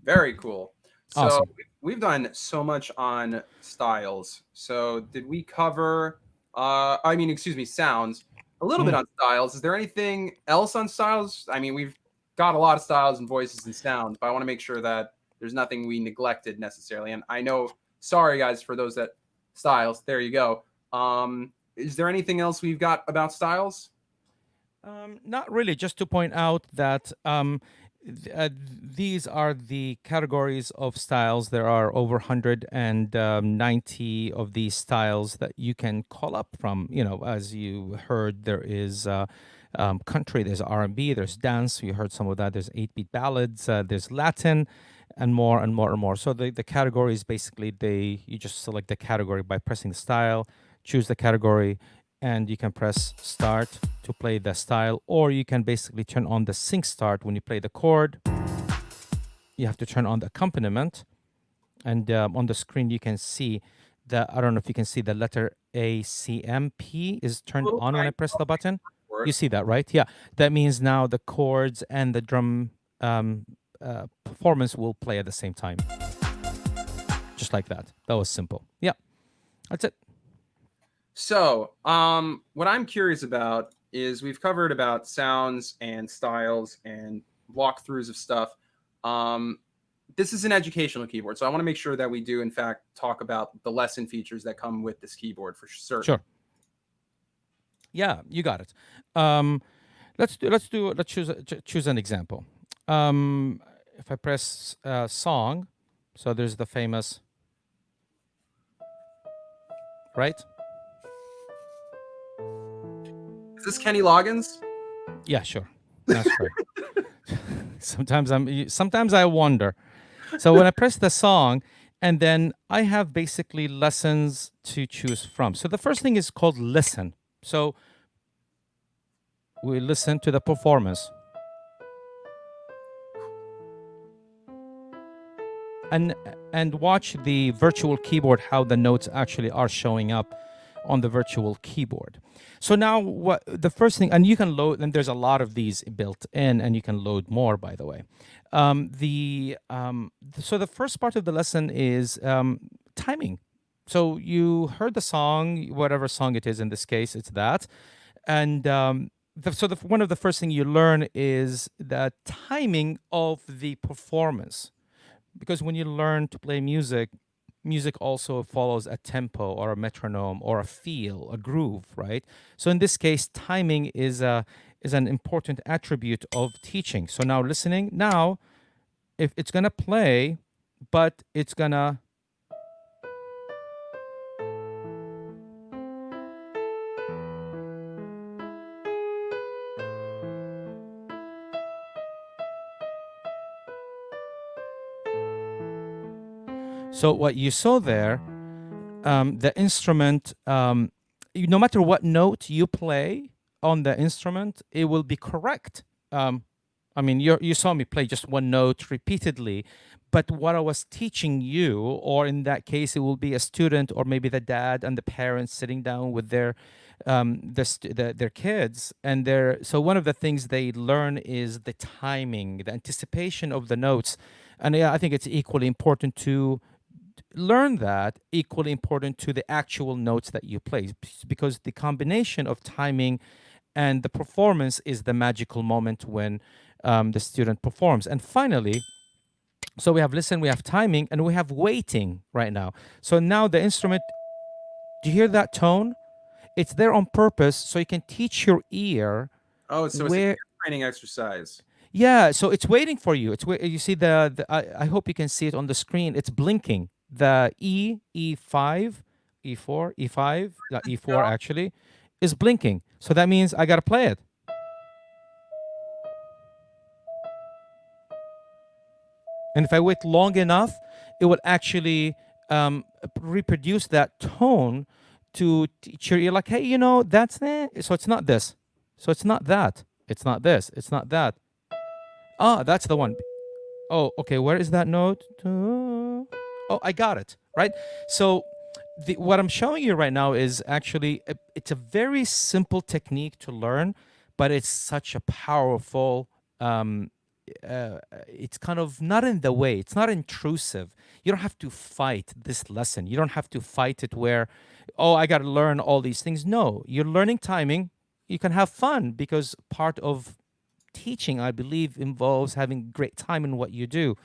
Very cool. So awesome. We've done so much on styles. So did we cover, sounds, a little bit on styles. Is there anything else on styles? I mean, we've got a lot of styles and voices and sounds, but I want to make sure that there's nothing we neglected necessarily. And I know, sorry guys, for those that styles, there you go. Is there anything else we've got about styles? Not really. Just to point out that these are the categories of styles. There are over 190 of these styles that you can call up from. As you heard, there is country, there's R&B, there's dance. You heard some of that. There's 8-beat ballads, there's Latin, and more and more and more. So the category is basically you just select the category by pressing the style, choose the category, and you can press start to play the style, or you can basically turn on the sync start when you play the chord. You have to turn on the accompaniment, and on the screen you can see I don't know if you can see the letter ACMP is turned Little on when I tiny press the button. You work. see that, right? Yeah. That means now the chords and the drum performance will play at the same time. Just like that. That was simple. Yeah. That's it. So, what I'm curious about is we've covered about sounds and styles and walkthroughs of stuff. This is an educational keyboard, so I want to make sure that we do, in fact, talk about the lesson features that come with this keyboard for certain. Sure. Yeah, you got it. Let's choose an example. If I press song, so there's the famous, right? Is this Kenny Loggins? Yeah, sure. That's right. Sometimes I wonder. So when I press the song, and then I have basically lessons to choose from. So the first thing is called listen. So we listen to the performance. And watch the virtual keyboard, how the notes actually are showing up on the virtual keyboard. So now what the first thing, and you can load, and there's a lot of these built in, and you can load more, by the way. So the first part of the lesson is timing. So you heard the song, whatever song it is, in this case it's that, and one of the first thing you learn is the timing of the performance. Because when you learn to play music, music also follows a tempo or a metronome or a feel, a groove, right? So in this case, timing is an important attribute of teaching. So now listening, now if it's gonna play, but it's gonna so what you saw there, the instrument, no matter what note you play on the instrument, it will be correct. I mean, you saw me play just one note repeatedly, but what I was teaching you, or in that case, it will be a student, or maybe the dad and the parents sitting down with their their kids, and so one of the things they learn is the timing, the anticipation of the notes, and yeah, I think it's equally important to learn that, equally important to the actual notes that you play, because the combination of timing and the performance is the magical moment when the student performs. And finally, so we have listen, we have timing, and we have waiting right now. So now the instrument, do you hear that tone? It's there on purpose so you can teach your ear. Oh, so it's a Where ear training exercise. Yeah, so it's waiting for you. You see I hope you can see it on the screen. It's blinking. The E5, E4, E5, E4 actually is blinking. So that means I got to play it. And if I wait long enough, it will actually reproduce that tone to teach your ear, like, hey, that's it. So it's not this. So it's not that. It's not this. It's not that. Ah, that's the one. Oh, okay. Where is that note? Oh, I got it. Right. So what I'm showing you right now is actually it's a very simple technique to learn, but it's such a powerful. It's kind of not in the way. It's not intrusive. You don't have to fight this lesson. You don't have to fight it where, oh, I got to learn all these things. No, you're learning timing. You can have fun because part of teaching, I believe, involves having great time in what you do.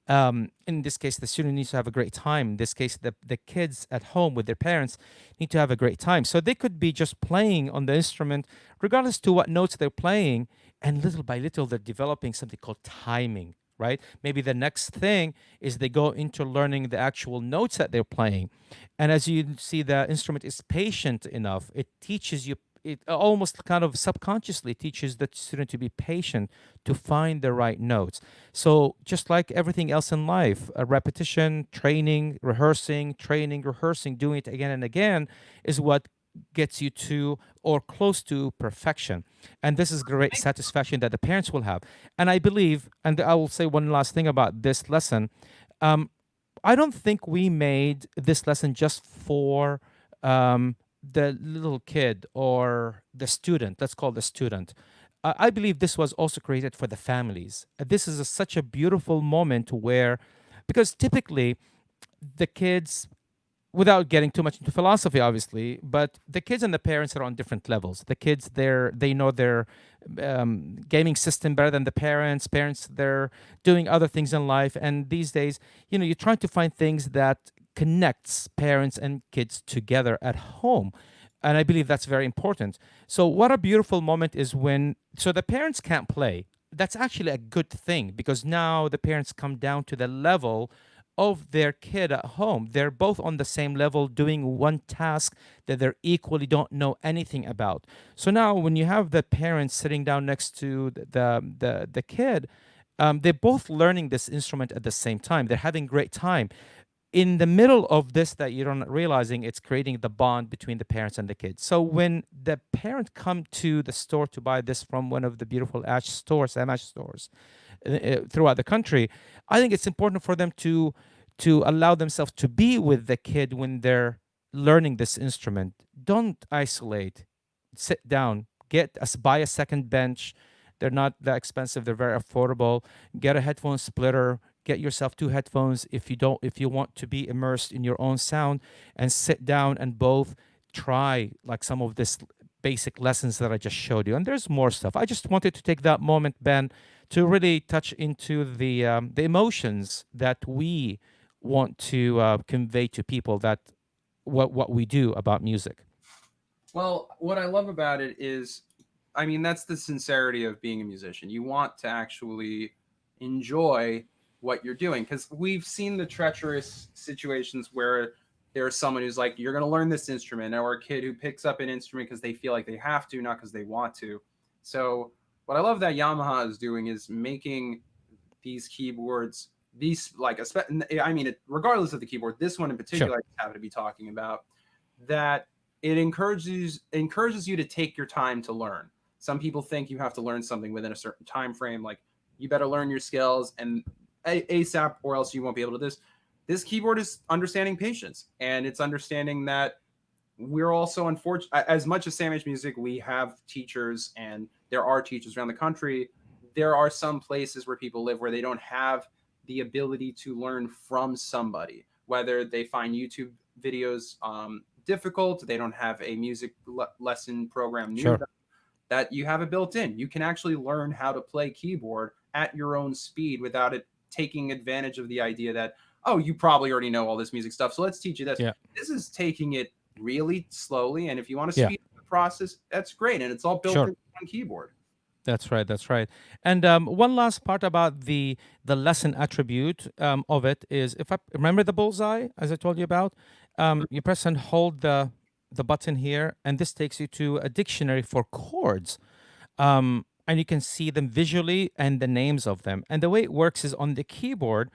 In this case, the student needs to have a great time. In this case, the kids at home with their parents need to have a great time. So they could be just playing on the instrument, regardless to what notes they're playing, and little by little, they're developing something called timing, right? Maybe the next thing is they go into learning the actual notes that they're playing. And as you see, the instrument is patient enough. It teaches you, it almost kind of subconsciously teaches the student to be patient to find the right notes. So just like everything else in life, a repetition, training, rehearsing, doing it again and again is what gets you to or close to perfection. And this is great satisfaction that the parents will have. And I believe, and I will say one last thing about this lesson. Um, I don't think we made this lesson just for the little kid or the student. Let's call the student. I believe this was also created for the families. This is such a beautiful moment where, because typically the kids, without getting too much into philosophy obviously, but the kids and the parents are on different levels. The kids, they know their gaming system better than the parents. They're doing other things in life, and these days, you're trying to find things that connects parents and kids together at home. And I believe that's very important. So what a beautiful moment is when, so the parents can't play. That's actually a good thing, because now the parents come down to the level of their kid at home. They're both on the same level doing one task that they equally don't know anything about. So now when you have the parents sitting down next to the kid, they're both learning this instrument at the same time. They're having great time. In the middle of this, that you're not realizing, it's creating the bond between the parents and the kids. So when the parent come to the store to buy this from one of the beautiful MH stores throughout the country, I think it's important for them to allow themselves to be with the kid when they're learning this instrument. Don't isolate. Sit down. Buy a second bench. They're not that expensive. They're very affordable. Get a headphone splitter. Get yourself two headphones if you want to be immersed in your own sound, and sit down and both try like some of this basic lessons that I just showed you. And there's more stuff. I just wanted to take that moment, Ben, to really touch into the emotions that we want to convey to people, that what we do about music. Well, what I love about it is, I mean, that's the sincerity of being a musician. You want to actually enjoy what you're doing, because we've seen the treacherous situations where there's someone who's like, you're going to learn this instrument, or a kid who picks up an instrument because they feel like they have to, not because they want to. So, what I love that Yamaha is doing is making these keyboards, these like, I mean, regardless of the keyboard, this one in Sure. particular, I just happen to be talking about, that it encourages you to take your time to learn. Some people think you have to learn something within a certain time frame, like you better learn your skills and ASAP, or else you won't be able to this. This keyboard is understanding patience, and it's understanding that we're also unfortunate. As much as Sandwich Music, we have teachers, and there are teachers around the country. There are some places where people live where they don't have the ability to learn from somebody, whether they find YouTube videos difficult, they don't have a music lesson program near Sure. them, that you have it built in. You can actually learn how to play keyboard at your own speed without it taking advantage of the idea that, oh, you probably already know all this music stuff, so let's teach you this. Yeah. This is taking it really slowly, and if you want to Yeah. speed up the process, that's great, and it's all built Sure. into one keyboard. That's right. That's right. And one last part about the lesson attribute of it is, if I remember the bullseye, as I told you about, you press and hold the button here, and this takes you to a dictionary for chords. And you can see them visually and the names of them. And the way it works is, on the keyboard,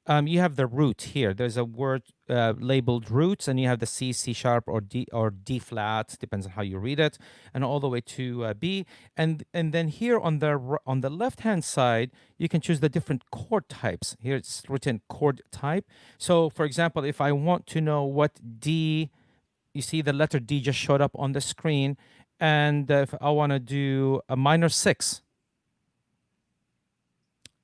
you have the root here. There's a word labeled roots, and you have the C sharp, or D flat, depends on how you read it, and all the way to B. And then here on on the left hand side, you can choose the different chord types. Here it's written chord type. So, for example, if I want to know what D, you see the letter D just showed up on the screen, and if I want to do a minor six,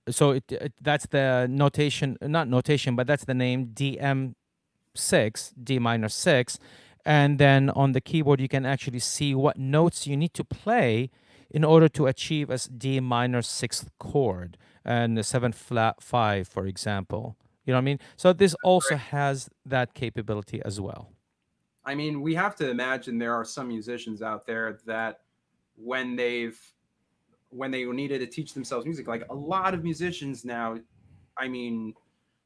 so that's the notation, not notation, but that's the name, DM6, D minor 6. And then on the keyboard, you can actually see what notes you need to play in order to achieve a D minor 6th chord, and the 7 flat 5, for example. You know what I mean? So this also has that capability as well. I mean, we have to imagine there are some musicians out there that when they've when they needed to teach themselves music, like a lot of musicians now, I mean,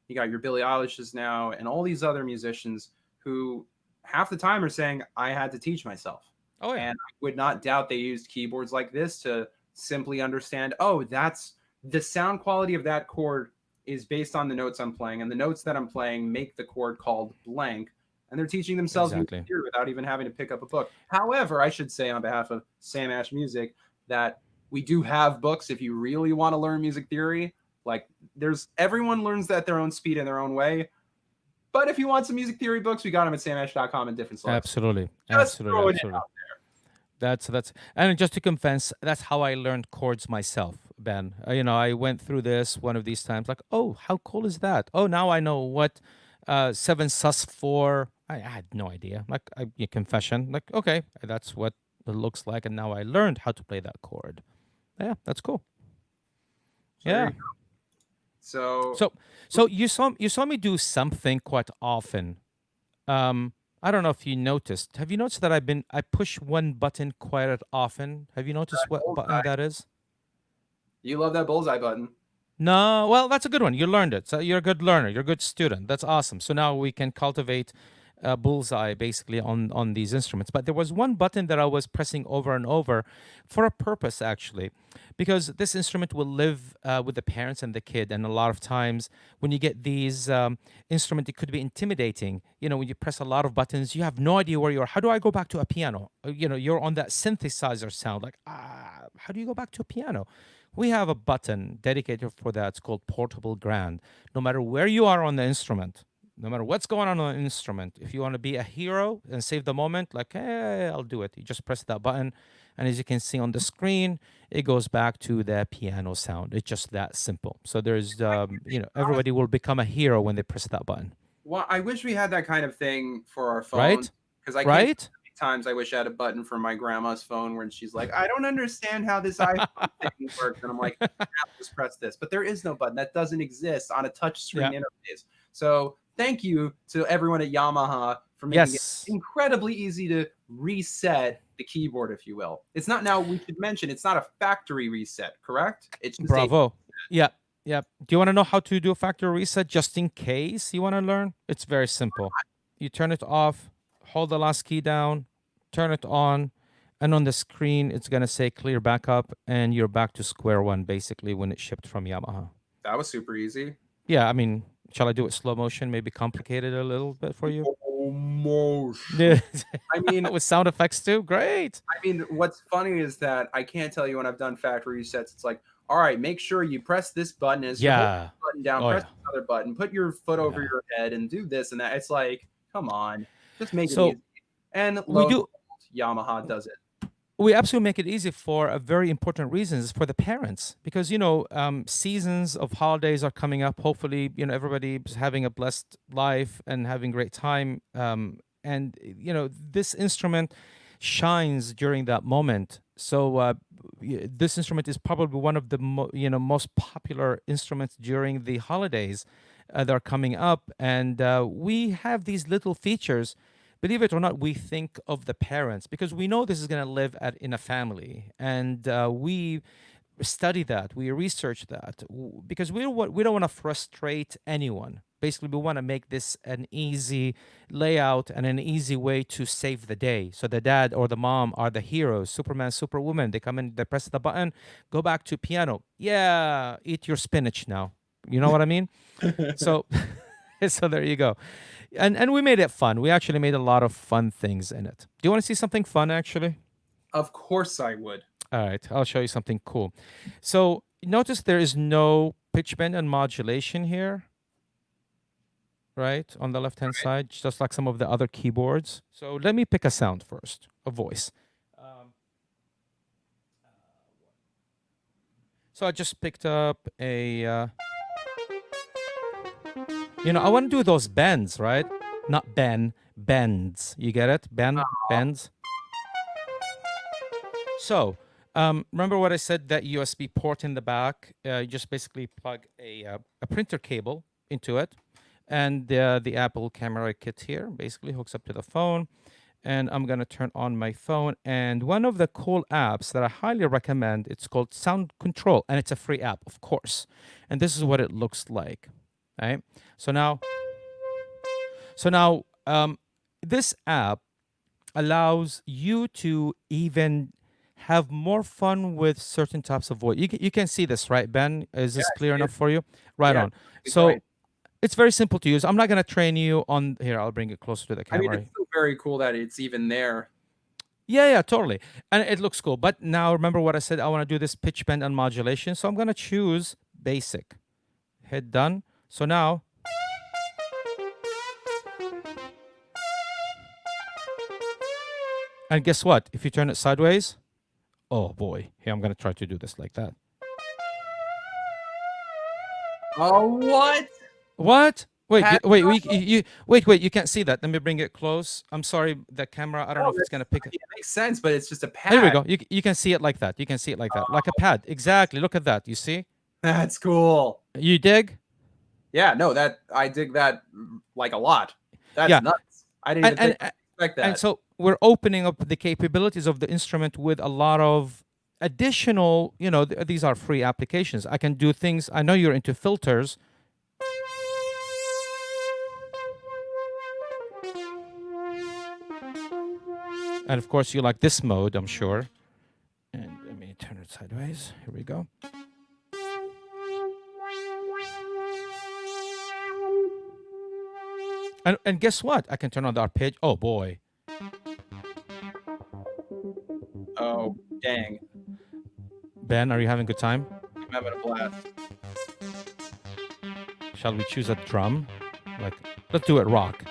you got your Billie Eilishes now and all these other musicians who half the time are saying, I had to teach myself. Oh, yeah. And I would not doubt they used keyboards like this to simply understand, oh, that's the sound quality of that chord is based on the notes I'm playing, and the notes that I'm playing make the chord called blank. and they're teaching themselves music Exactly. theory without even having to pick up a book. However, I should say on behalf of Sam Ash Music that we do have books if you really want to learn music theory. Like there's everyone learns that at their own speed in their own way. But if you want some music theory books, we got them at samash.com in different selections. Absolutely. Just Absolutely. throwing it Absolutely. out. That's and just to confess, that's how I learned chords myself, Ben. I went through this one of these times, like, oh, how cool is that? Oh, now I know what 7 sus 4. I had no idea. Like, confession, like, okay, that's what it looks like, and now I learned how to play that chord. Yeah, that's cool. So there Yeah. you go. So So you saw me do something quite often. I don't know if you noticed. Have you noticed that I push one button quite often? Have you noticed what button bullseye. that is? You love that bullseye button. No, well, that's a good one. You learned it. So you're a good learner. You're a good student. That's awesome. So now we can cultivate bullseye basically on these instruments. But there was one button that I was pressing over and over for a purpose, actually, because this instrument will live with the parents and the kid. And a lot of times when you get these instruments, it could be intimidating. When you press a lot of buttons, you have no idea where you are. How do I go back to a piano? You're on that synthesizer sound. Like, how do you go back to a piano? We have a button dedicated for that. It's called Portable Grand. No matter where you are on the instrument, no matter what's going on the instrument, if you want to be a hero and save the moment, like, hey, I'll do it. You just press that button. And as you can see on the screen, it goes back to the piano sound. It's just that simple. So there's, everybody will become a hero when they press that button. Well, I wish we had that kind of thing for our phones Right? because I can't. Right? Times I wish I had a button for my grandma's phone where she's like, I don't understand how this iPhone thing works. And I'm like, just press this. But there is no button. That doesn't exist on a touchscreen Yeah. interface. So thank you to everyone at Yamaha for making Yes. it incredibly easy to reset the keyboard, if you will. It's not now, we should mention, it's not a factory reset, correct? It's just Bravo. Yeah. Yeah. Do you want to know how to do a factory reset just in case you want to learn? It's very simple. You turn it off, hold the last key down, turn it on, and on the screen it's gonna say clear backup, and you're back to square one basically when it shipped from Yamaha. that was super easy. Yeah, I mean, shall I do it slow motion? Maybe complicate it a little bit for you. Almost. Yeah. I mean, With sound effects too. Great. what's funny is that I can't tell you when I've done factory resets. It's like, all right, make sure you press this button as you hold Yeah. the button down, Oh press yeah. another button, put your foot over Yeah. your head, and do this and that. It's like, come on, just make it So easy. And we lo and do. behold, Yamaha does it. We absolutely make it easy for a very important reason is for the parents because seasons of holidays are coming up. Hopefully everybody's having a blessed life and having great time, and this instrument shines during that moment. So this instrument is probably one of the most popular instruments during the holidays that are coming up, and we have these little features. Believe it or not, we think of the parents because we know this is going to live in a family, and we study that, we research that because we don't want to frustrate anyone. Basically, we want to make this an easy layout and an easy way to save the day. So the dad or the mom are the heroes, Superman, Superwoman. They come in, they press the button, go back to piano. Yeah, eat your spinach now. You know what I mean? So, so there you go. And we made it fun. We actually made a lot of fun things in it. Do you want to see something fun actually? Of course I would. All right, I'll show you something cool. So notice there is no pitch bend and modulation here, right? On the left hand side, just like some of the other keyboards. So let me pick a sound first, a voice. So I just picked up a I want to do those bends, right? Not bends. You get it? Bends. So, remember what I said, that USB port in the back? You just basically plug a printer cable into it, and the Apple camera kit here basically hooks up to the phone. And I'm gonna turn on my phone. And one of the cool apps that I highly recommend, it's called Sound Control, and it's a free app, of course. And this is what it looks like. Right? So now, this app allows you to even have more fun with certain types of voice. You can see this, right, Ben? Is this clear enough for you? Right Yeah, on. it's So right. It's very simple to use. I'm not going to train you on here. I'll bring it closer to the I mean, camera. it's still very cool that it's even there. Yeah, totally. And it looks cool. But now remember what I said, I want to do this pitch bend and modulation. So I'm going to choose basic. Hit done. So now, and guess what? If you turn it sideways, oh boy. Here, I'm going to try to do this like that. Oh, what? What? Wait, Pat- wait. You can't see that. Let me bring it close. I'm sorry, the camera. I don't know if it's gonna pick it. It makes sense, but it's just a pad. Here we go. You can see it like that. You can see it like that, like a pad. Exactly. Look at that. You see? That's cool. You dig? Yeah, no, that I dig that like a lot. That's Yeah. nuts. I didn't even expect that. And so we're opening up the capabilities of the instrument with a lot of additional. These are free applications. I can do things. I know you're into filters. And of course, you like this mode, I'm sure. And let me turn it sideways. Here we go. And guess what? I can turn on the arpeggio. Oh, boy. Oh, dang. Ben, are you having a good time? I'm having a blast. Shall we choose a drum? Let's do it rock.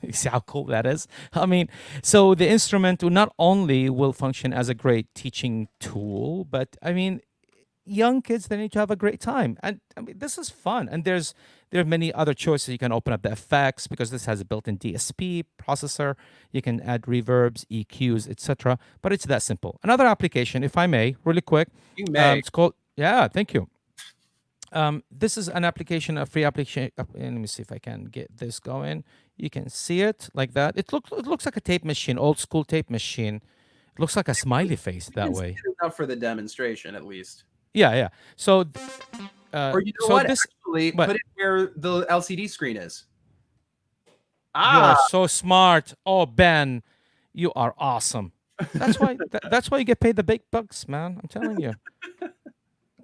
You see how cool that is? I mean, so the instrument not only will function as a great teaching tool, but I mean, young kids, they need to have a great time. And I mean, this is fun. And there are many other choices. You can open up the effects because this has a built-in DSP processor. You can add reverbs, EQs, etc. But it's that simple. Another application, if I may, really quick. You may. It's called, thank you. This is an application, a free application. Let me see if I can get this going. You can see it like that. It looks like a tape machine, old school tape machine. It looks like a smiley face that way. Enough for the demonstration, at least. Yeah. So, or you know so what? this, Actually, what? put it where the LCD screen is. You are so smart. Oh, Ben, you are awesome. That's why. That's why you get paid the big bucks, man. I'm telling you.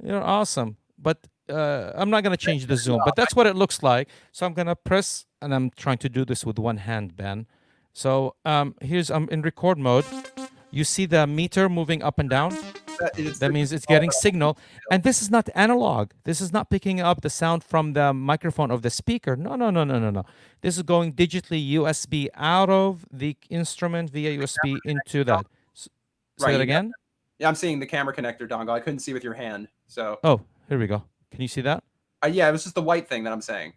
You're awesome. But I'm not gonna change the zoom. But that's what it looks like. So I'm gonna press, and I'm trying to do this with one hand, Ben. So here's I'm in record mode. You see the meter moving up and down. That means it's getting signal. And this is not analog. This is not picking up the sound from the microphone of the speaker. No. This is going digitally USB out of the instrument via USB into that. Say that again? Yeah, I'm seeing the camera connector dongle. I couldn't see with your hand. So. Oh, here we go. Can you see that? Yeah, it was just the white thing that I'm saying.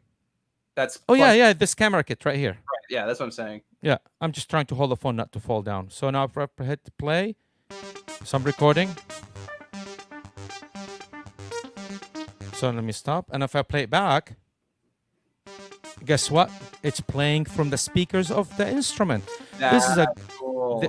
That's. Oh, yeah. This camera kit right here. Right. Yeah, that's what I'm saying. Yeah, I'm just trying to hold the phone not to fall down. So now if I hit play, so I'm recording. So let me stop. And if I play it back, guess what? It's playing from the speakers of the instrument. This is cool.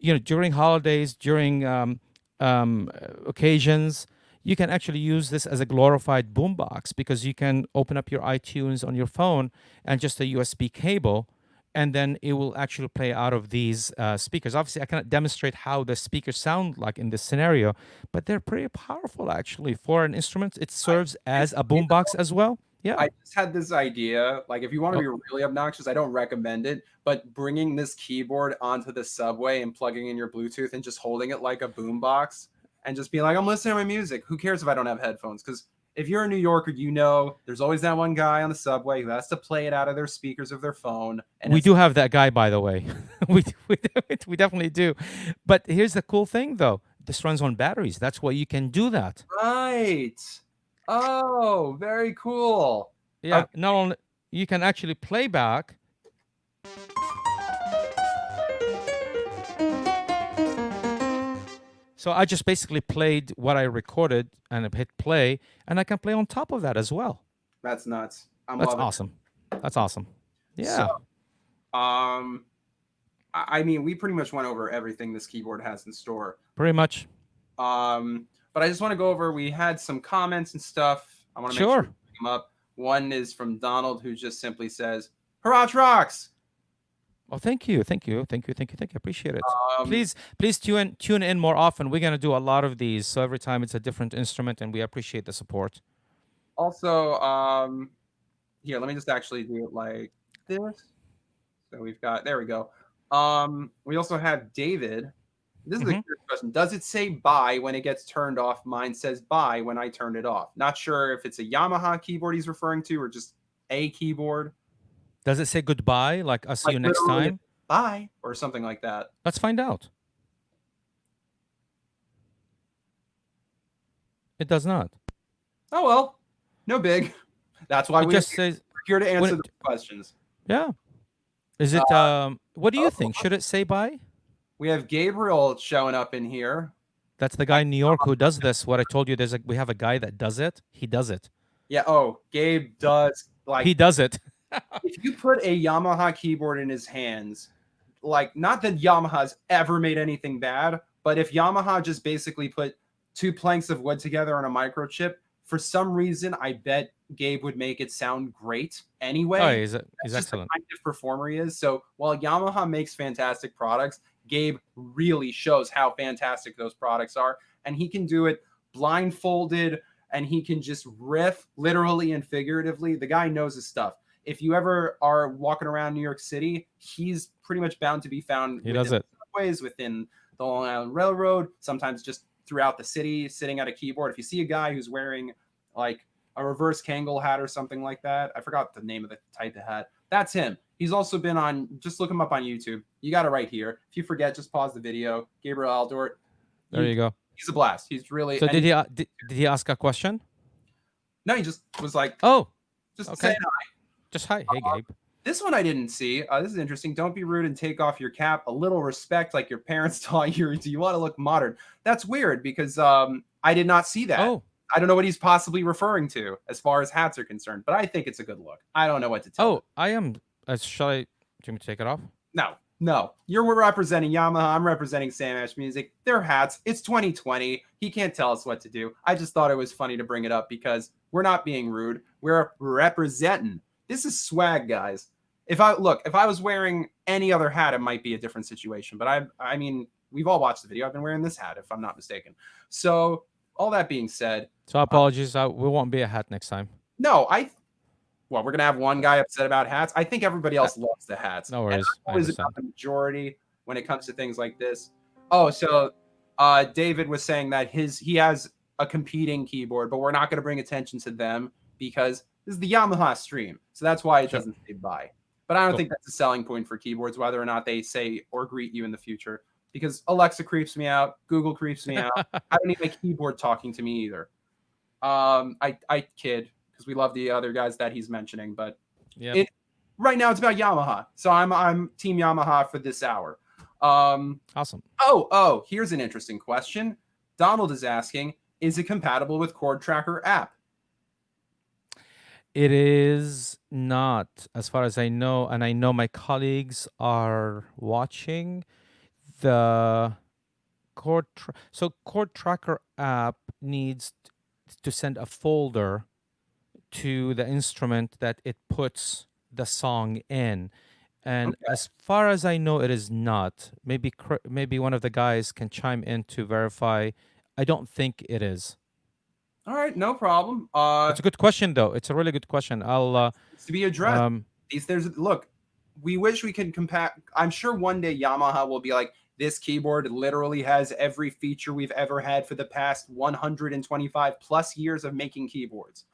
During holidays, during occasions, you can actually use this as a glorified boombox because you can open up your iTunes on your phone and just a USB cable, and then it will actually play out of these speakers. Obviously, I cannot demonstrate how the speakers sound like in this scenario, but they're pretty powerful actually for an instrument. It serves as a boombox as well. Yeah. I just had this idea, like if you want to be really obnoxious, I don't recommend it, but bringing this keyboard onto the subway and plugging in your Bluetooth and just holding it like a boombox and just being like, I'm listening to my music. Who cares if I don't have headphones? Because if you're a New Yorker, there's always that one guy on the subway who has to play it out of their speakers of their phone. And we do have that guy, by the way. we definitely do. But here's the cool thing, though. This runs on batteries. That's why you can do that. Right. Oh, very cool. Yeah. Okay. Not only you can actually play back. So I just basically played what I recorded and I hit play, and I can play on top of that as well. That's nuts. That's awesome. That's awesome. Yeah. So, I mean, we pretty much went over everything this keyboard has in store. Pretty much. But I just want to go over. We had some comments and stuff. I want to make sure we bring them up. One is from Donald, who just simply says, "Heratch rocks." Oh, thank you, thank you, thank you, thank you, thank you. Appreciate it. Um, Please tune in more often. We're gonna do a lot of these, so every time it's a different instrument, and we appreciate the support. Also, here, let me just actually do it like this. So we've got, there we go. We also have David. This is a Hmm. curious question. Does it say bye when it gets turned off? Mine says bye when I turned it off. Not sure if it's a Yamaha keyboard he's referring to or just a keyboard. Does it say goodbye, like I'll see Like you next literally time? bye or something like that. Let's find out. It does not. Oh well, no big. That's why It we're just says here to when answer the it. questions. Yeah. Is Uh, it? What do you oh, think? Should it say bye? we have Gabriel showing up in here. That's the guy in New York who does this. What I told you, we have a guy that does it. He does it. Yeah. Oh, Gabe does He like does it. if you put a Yamaha keyboard in his hands, like not that Yamaha's ever made anything bad, but if Yamaha just basically put two planks of wood together on a microchip, for some reason, I bet Gabe would make it sound great Oh, anyway. he's That's just the excellent. kind of performer he is. So while Yamaha makes fantastic products, Gabe really shows how fantastic those products are. And he can do it blindfolded and he can just riff literally and figuratively. The guy knows his stuff. If you ever are walking around New York City, he's pretty much bound to be found He does within it. subways, within the Long Island Railroad, sometimes just throughout the city sitting at a keyboard. If you see a guy who's wearing like a reverse Kangol hat or something like that, I forgot the name of the type of hat. That's him. He's also been on, just look him up on YouTube. You got it right here. If you forget, just pause the video. Gabriel Aldort. There you go. He's a blast. He's really, So and did he ask a question? no, he just was like, Oh, just saying okay. Just hi. Hey, Gabe. this one I didn't see. This is interesting. Don't be rude and take off your cap. A little respect, like your parents taught you. Do you want to look modern? That's weird because I did not see that. Oh, I don't know what he's possibly referring to as far as hats are concerned, but I think it's a good look. I don't know what to tell oh, him. I am. Shall I? Do you want me to take it off? No. You're representing Yamaha. I'm representing Sam Ash Music. They're hats. It's 2020. He can't tell us what to do. I just thought it was funny to bring it up because we're not being rude. We're representing. This is swag, guys. If I was wearing any other hat, it might be a different situation. But I mean, we've all watched the video. I've been wearing this hat, if I'm not mistaken. So all that being said, So apologies. We won't be a hat next time. no, we're gonna have one guy upset about hats. I think everybody else loves the hats. No And worries. I'm I always understand. about the majority when it comes to things like this. Oh, so David was saying that he has a competing keyboard, but we're not gonna bring attention to them because this is the Yamaha stream. So that's why it Sure. doesn't say bye. But I don't Cool. think that's a selling point for keyboards, whether or not they say or greet you in the future. Because Alexa creeps me out, Google creeps me out. I don't need my keyboard talking to me either. I kid because we love the other guys that he's mentioning, but Yep. right now it's about Yamaha, so I'm Team Yamaha for this hour. Awesome. Here's an interesting question. Donald is asking: is it compatible with Chord Tracker app? It is not, as far as I know, and I know my colleagues are watching the Chord Tracker app needs to send a folder to the instrument that it puts the song in. And Okay. as far as I know, it is not. Maybe one of the guys can chime in to verify. I don't think it is. All right, no problem. It's a good question, though. It's a really good question. I'll. It's to be addressed. Um, Look, we wish we could compact. I'm sure one day Yamaha will be like, this keyboard literally has every feature we've ever had for the past 125 plus years of making keyboards.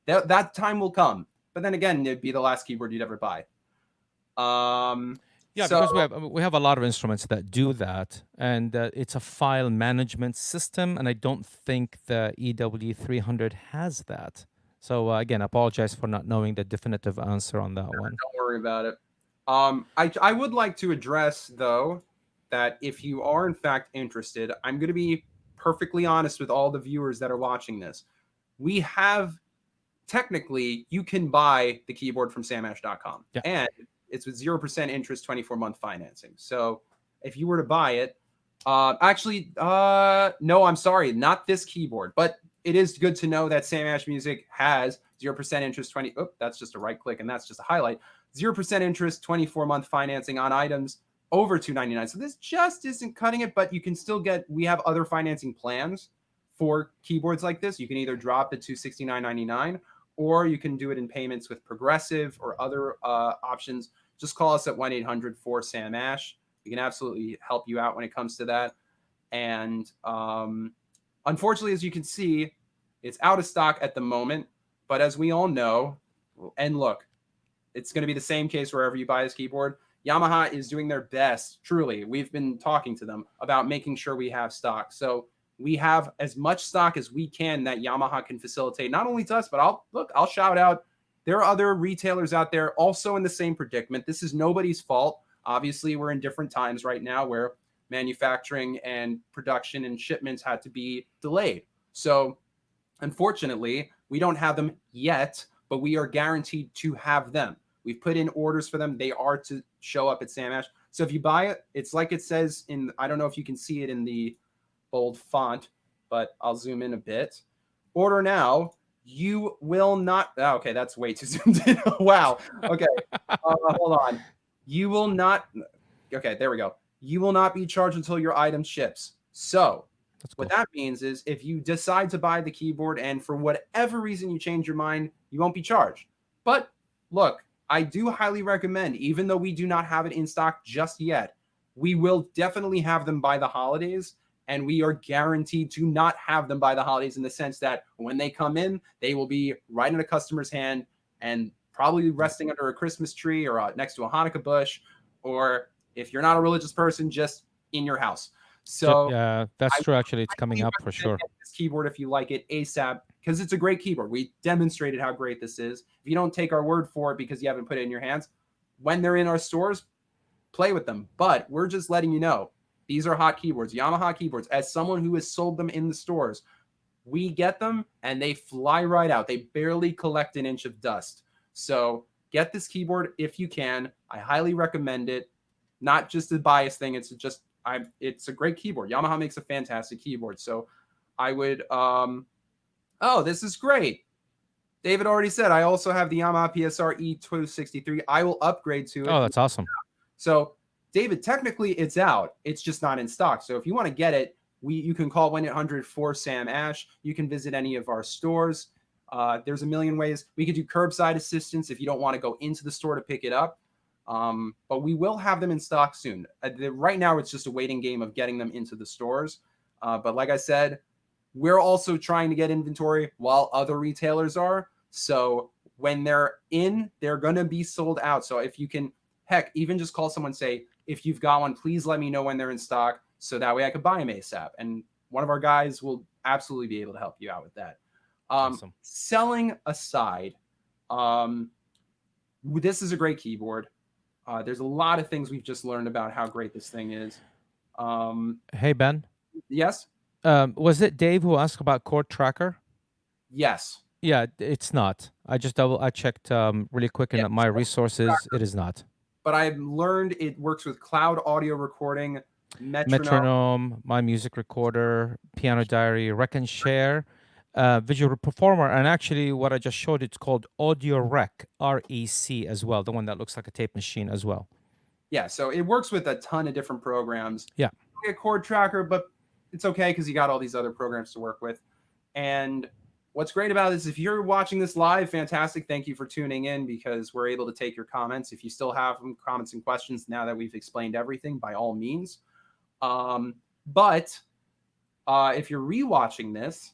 That time will come. But then again, it'd be the last keyboard you'd ever buy. Yeah, So, because we have a lot of instruments that do that, and it's a file management system, and I don't think the EW300 has that. So again, I apologize for not knowing the definitive answer on that one. don't worry about it. I would like to address though that if you are in fact interested, I'm going to be perfectly honest with all the viewers that are watching this. We have technically you can buy the keyboard from samash.com Yeah. and it's with 0% interest 24-month financing. So if you were to buy it, no, I'm sorry, not this keyboard, but it is good to know that Sam Ash Music has 0% interest 20. Oh, that's just a right click and that's just a highlight. 0% interest, 24-month financing on items over $299. So this just isn't cutting it, but you can still we have other financing plans for keyboards like this. You can either drop it to $69.99 or you can do it in payments with Progressive or other options. Just call us at 1-800-4-SAM-ASH. We can absolutely help you out when it comes to that. And unfortunately, as you can see, it's out of stock at the moment. But as we all know, and look, it's going to be the same case wherever you buy this keyboard. Yamaha is doing their best, truly. We've been talking to them about making sure we have stock. So we have as much stock as we can that Yamaha can facilitate, not only to us, but I'll shout out. There are other retailers out there also in the same predicament. This is nobody's fault. Obviously, we're in different times right now where manufacturing and production and shipments had to be delayed. So unfortunately, we don't have them yet, but we are guaranteed to have them. We've put in orders for them. They are to show up at Sam Ash. So if you buy it, it's like it says in, I don't know if you can see it in the bold font, but I'll zoom in a bit. Order now. You will not. Okay, that's way too zoomed in. Wow. Okay. Hold on. You will not. Okay, there we go. You will not be charged until your item ships. So what that means is if you decide to buy the keyboard and for whatever reason you change your mind, you won't be charged. But look, I do highly recommend, even though we do not have it in stock just yet, we will definitely have them by the holidays. And we are guaranteed to not have them by the holidays in the sense that when they come in, they will be right in a customer's hand and probably resting under a Christmas tree or next to a Hanukkah bush, or if you're not a religious person, just in your house. So yeah, that's true. Actually, it's coming up for sure. This keyboard, if you like it, ASAP, because it's a great keyboard. We demonstrated how great this is. If you don't take our word for it because you haven't put it in your hands, when they're in our stores, play with them. But we're just letting you know, these are hot keyboards, Yamaha keyboards. As someone who has sold them in the stores, we get them and they fly right out. They barely collect an inch of dust. So get this keyboard if you can. I highly recommend it. Not just a bias thing. It's just it's a great keyboard. Yamaha makes a fantastic keyboard. So I would oh, this is great. David already said I also have the Yamaha PSR-EW310. I will upgrade to it. Oh, that's awesome. So David, technically it's out. It's just not in stock. So if you want to get it, you can call 1-800-4-SAM-ASH. You can visit any of our stores. There's a million ways. We could do curbside assistance if you don't want to go into the store to pick it up. But we will have them in stock soon. Right now, it's just a waiting game of getting them into the stores. But like I said, we're also trying to get inventory while other retailers are. So when they're in, they're going to be sold out. So if you can, heck, even just call someone, say, if you've got one, please let me know when they're in stock so that way I could buy them ASAP. And one of our guys will absolutely be able to help you out with that. Awesome. Selling aside, this is a great keyboard. There's a lot of things we've just learned about how great this thing is. Hey, Ben. Yes? Was it Dave who asked about Chord Tracker? Yes. Yeah, it's not. I checked really quick in my resources. It is not. But I've learned it works with cloud audio recording, Metronome, My Music Recorder, Piano Diary, Rec and Share, Visual Performer, and actually what I just showed, it's called Audio Rec, REC as well, the one that looks like a tape machine as well. Yeah, so it works with a ton of different programs. Yeah. You get Chord Tracker, but it's okay because you got all these other programs to work with. And what's great about this, if you're watching this live, fantastic. Thank you for tuning in because we're able to take your comments. If you still have comments and questions now that we've explained everything, by all means. But if you're rewatching this,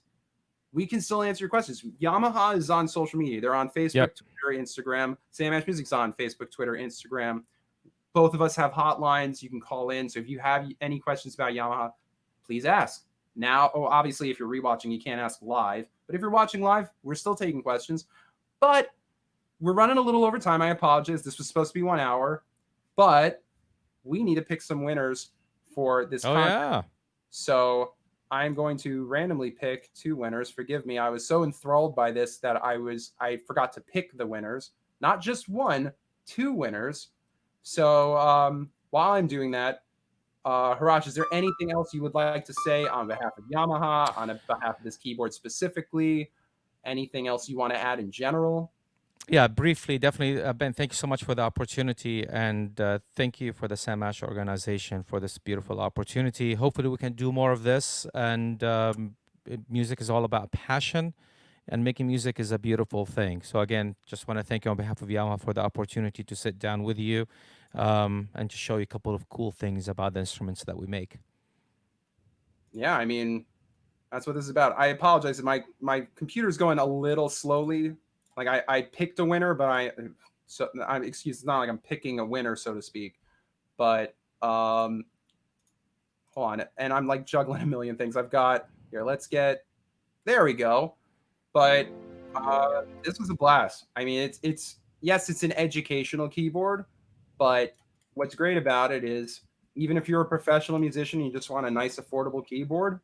we can still answer your questions. Yamaha is on social media. They're on Facebook, Twitter, Instagram. Sam Ash Music's on Facebook, Twitter, Instagram. Both of us have hotlines. You can call in. So if you have any questions about Yamaha, please ask. Now, obviously, if you're rewatching, you can't ask live. But if you're watching live, we're still taking questions. But we're running a little over time. I apologize. This was supposed to be 1 hour. But we need to pick some winners for this contest. Yeah. So I'm going to randomly pick 2 winners. Forgive me. I was so enthralled by this that I forgot to pick the winners. Not just 1, 2 winners. So while I'm doing that, Heratch, is there anything else you would like to say on behalf of Yamaha, on behalf of this keyboard specifically? Anything else you want to add in general? Yeah, briefly, definitely, Ben. Thank you so much for the opportunity, and thank you for the Sam Ash organization for this beautiful opportunity. Hopefully, we can do more of this. And music is all about passion, and making music is a beautiful thing. So again, just want to thank you on behalf of Yamaha for the opportunity to sit down with you, and to show you a couple of cool things about the instruments that we make. Yeah, I mean, that's what this is about. I apologize if my computer's going a little slowly. Like I picked a winner, but I'm excuse. It's not like I'm picking a winner, so to speak. But hold on, and I'm like juggling a million things. I've got here. Let's get there. We go. But this was a blast. I mean, it's yes, it's an educational keyboard, but what's great about it is even if you're a professional musician, and you just want a nice, affordable keyboard,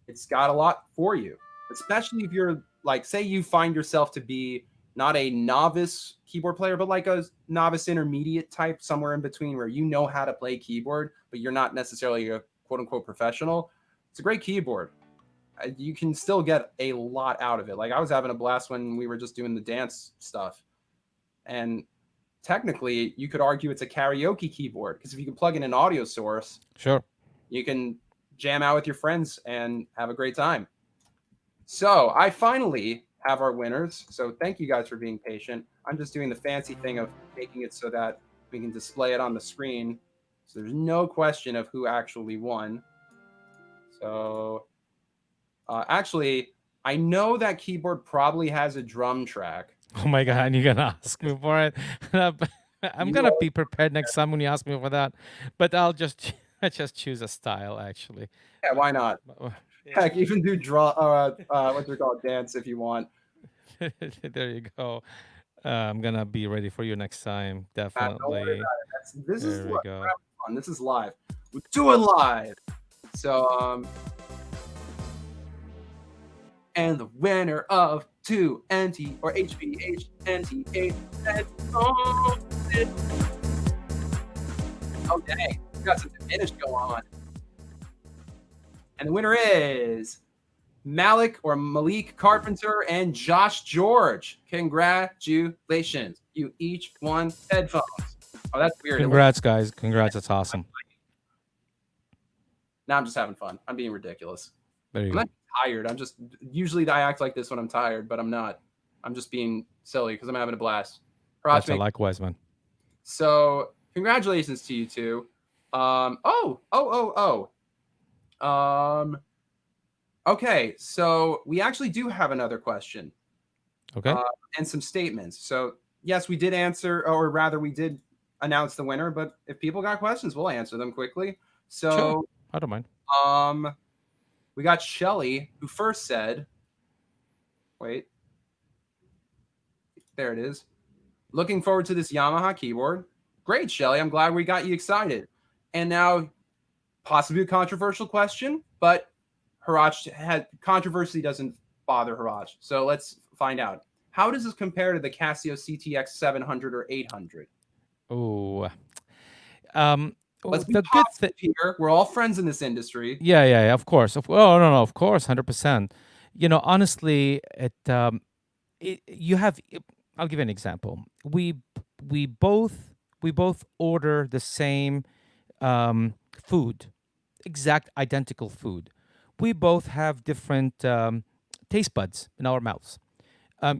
it's got a lot for you. Especially if you're like, say, you find yourself to be not a novice keyboard player, but like a novice intermediate type, somewhere in between where you know how to play keyboard, but you're not necessarily a quote unquote professional. It's a great keyboard. You can still get a lot out of it. Like I was having a blast when we were just doing the dance stuff. And technically, you could argue it's a karaoke keyboard because if you can plug in an audio source, Sure. you can jam out with your friends and have a great time. So I finally have our winners. So thank you guys for being patient. I'm just doing the fancy thing of making it so that we can display it on the screen. So there's no question of who actually won. So actually, I know that keyboard probably has a drum track. Oh my God, you're gonna ask me for it. I'm You gonna always, be prepared next time when you ask me for that. But I'll just I just choose a style actually. yeah, why not? Yeah. Heck, even do what's it called, dance if you want. There you go. I'm gonna be ready for you next time. Don't worry Definitely. about it. This is There we what we're go. having fun. This is live. We're doing live. So and the winner of 2NT or HBHNT8 oh dang, we got some diminished going on. And the winner is Malik Carpenter and Josh George. Congratulations. You each won headphones. Oh, that's weird. Congrats, guys. Congrats. That's awesome. Now I'm just having fun. I'm being ridiculous. There you I'm go. not tired. I'm just usually I act like this when I'm tired, but I'm not. I'm just being silly because I'm having a blast. That's a Heratch, likewise, man. so congratulations to you two. Okay, so we actually do have another question Okay. and some statements. So yes, we did answer, or rather, we did announce the winner. But if people got questions, we'll answer them quickly. Sure. So I don't mind. we got Shelly who first said, "Wait, there it is. Looking forward to this Yamaha keyboard. Great, Shelly. I'm glad we got you excited." And now, possibly a controversial question, but Heratch had controversy doesn't bother Heratch. So let's find out. How does this compare to the Casio CTX 700 or 800? Oh, Let's be the good thing. positive here. We're all friends in this industry. Yeah. Of course. Oh no, of course, 100%. Honestly, you have. I'll give you an example. We both we both order the same food, exact identical food. We both have different taste buds in our mouths.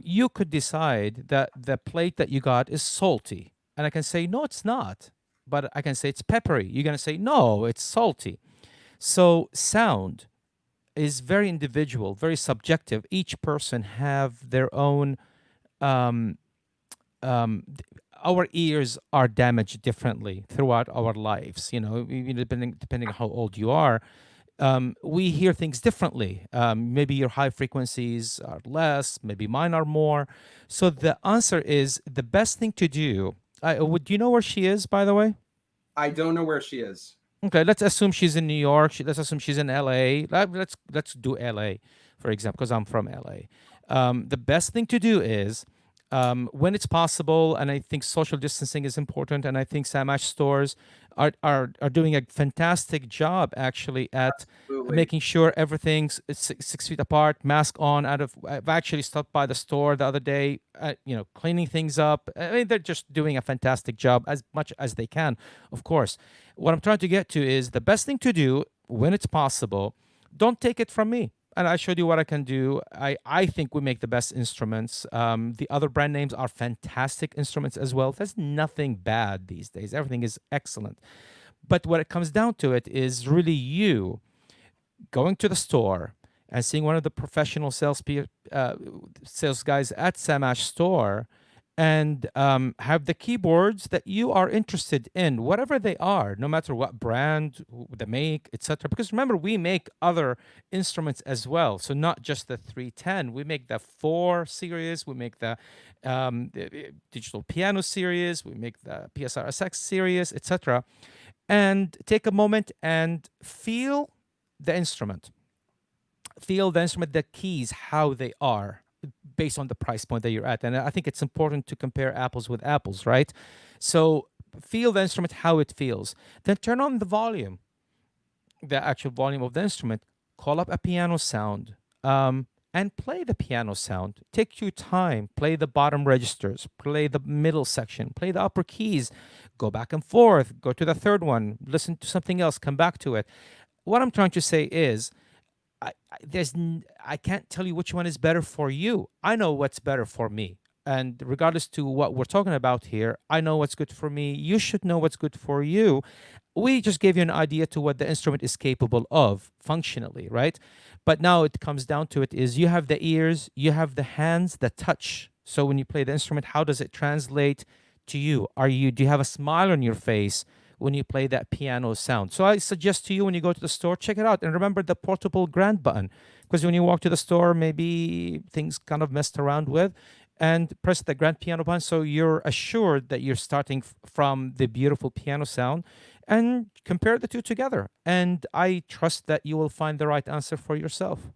You could decide that the plate that you got is salty, and I can say no, it's not. But I can say it's peppery. You're gonna say no, it's salty. So sound is very individual, very subjective. Each person have their own. Um, our ears are damaged differently throughout our lives. Depending on how old you are, we hear things differently. Maybe your high frequencies are less, maybe mine are more. So the answer is the best thing to do. Do you know where she is, by the way? I don't know where she is. Okay, let's assume she's in New York. Let's assume she's in LA. Let's do LA, for example, because I'm from LA. The best thing to do is when it's possible. And I think social distancing is important. And I think Samash stores are doing a fantastic job actually at Absolutely. making sure everything's 6 feet apart, mask on. I've actually stopped by the store the other day, cleaning things up. I mean, they're just doing a fantastic job as much as they can, of course. What I'm trying to get to is the best thing to do when it's possible. Don't take it from me. And I showed you what I can do. I think we make the best instruments. The other brand names are fantastic instruments as well. There's nothing bad these days. Everything is excellent. But what it comes down to it is really you going to the store and seeing one of the professional sales guys at Samash store, and have the keyboards that you are interested in, whatever they are, no matter what brand, the make, etc. Because remember, we make other instruments as well. So not just the 310, we make the 4 series, we make the digital piano series, we make the PSR-SX series, etc. And take a moment and the instrument feel the instrument, the keys, how they are based on the price point that you're at. And I think it's important to compare apples with apples, right? So feel the instrument, how it feels. Then turn on the volume, the actual volume of the instrument. Call up a piano sound, and play the piano sound. Take your time. Play the bottom registers. Play the middle section. Play the upper keys. Go back and forth. Go to the third one. Listen to something else. Come back to it. What I'm trying to say is, I can't tell you which one is better for you. I know what's better for me. And regardless to what we're talking about here, I know what's good for me. You should know what's good for you. We just gave you an idea to what the instrument is capable of functionally, right? But now it comes down to it is you have the ears, you have the hands, the touch. So when you play the instrument, how does it translate to you? Do you have a smile on your face when you play that piano sound? So I suggest to you, when you go to the store, check it out. And remember the portable grant button, because when you walk to the store, maybe things kind of messed around with, and press the grand piano button so you're assured that you're starting from the beautiful piano sound, and compare the two together. And I trust that you will find the right answer for yourself.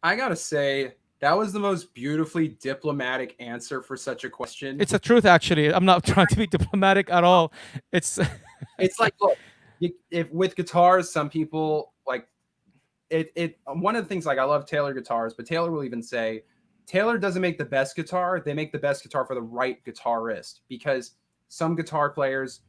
I gotta say, that was the most beautifully diplomatic answer for such a question. It's a truth, actually. I'm not trying to be diplomatic at all. It's It's like, look, if with guitars, some people like it. One of the things, like, I love Taylor guitars, but Taylor will even say Taylor doesn't make the best guitar. They make the best guitar for the right guitarist, because some guitar players,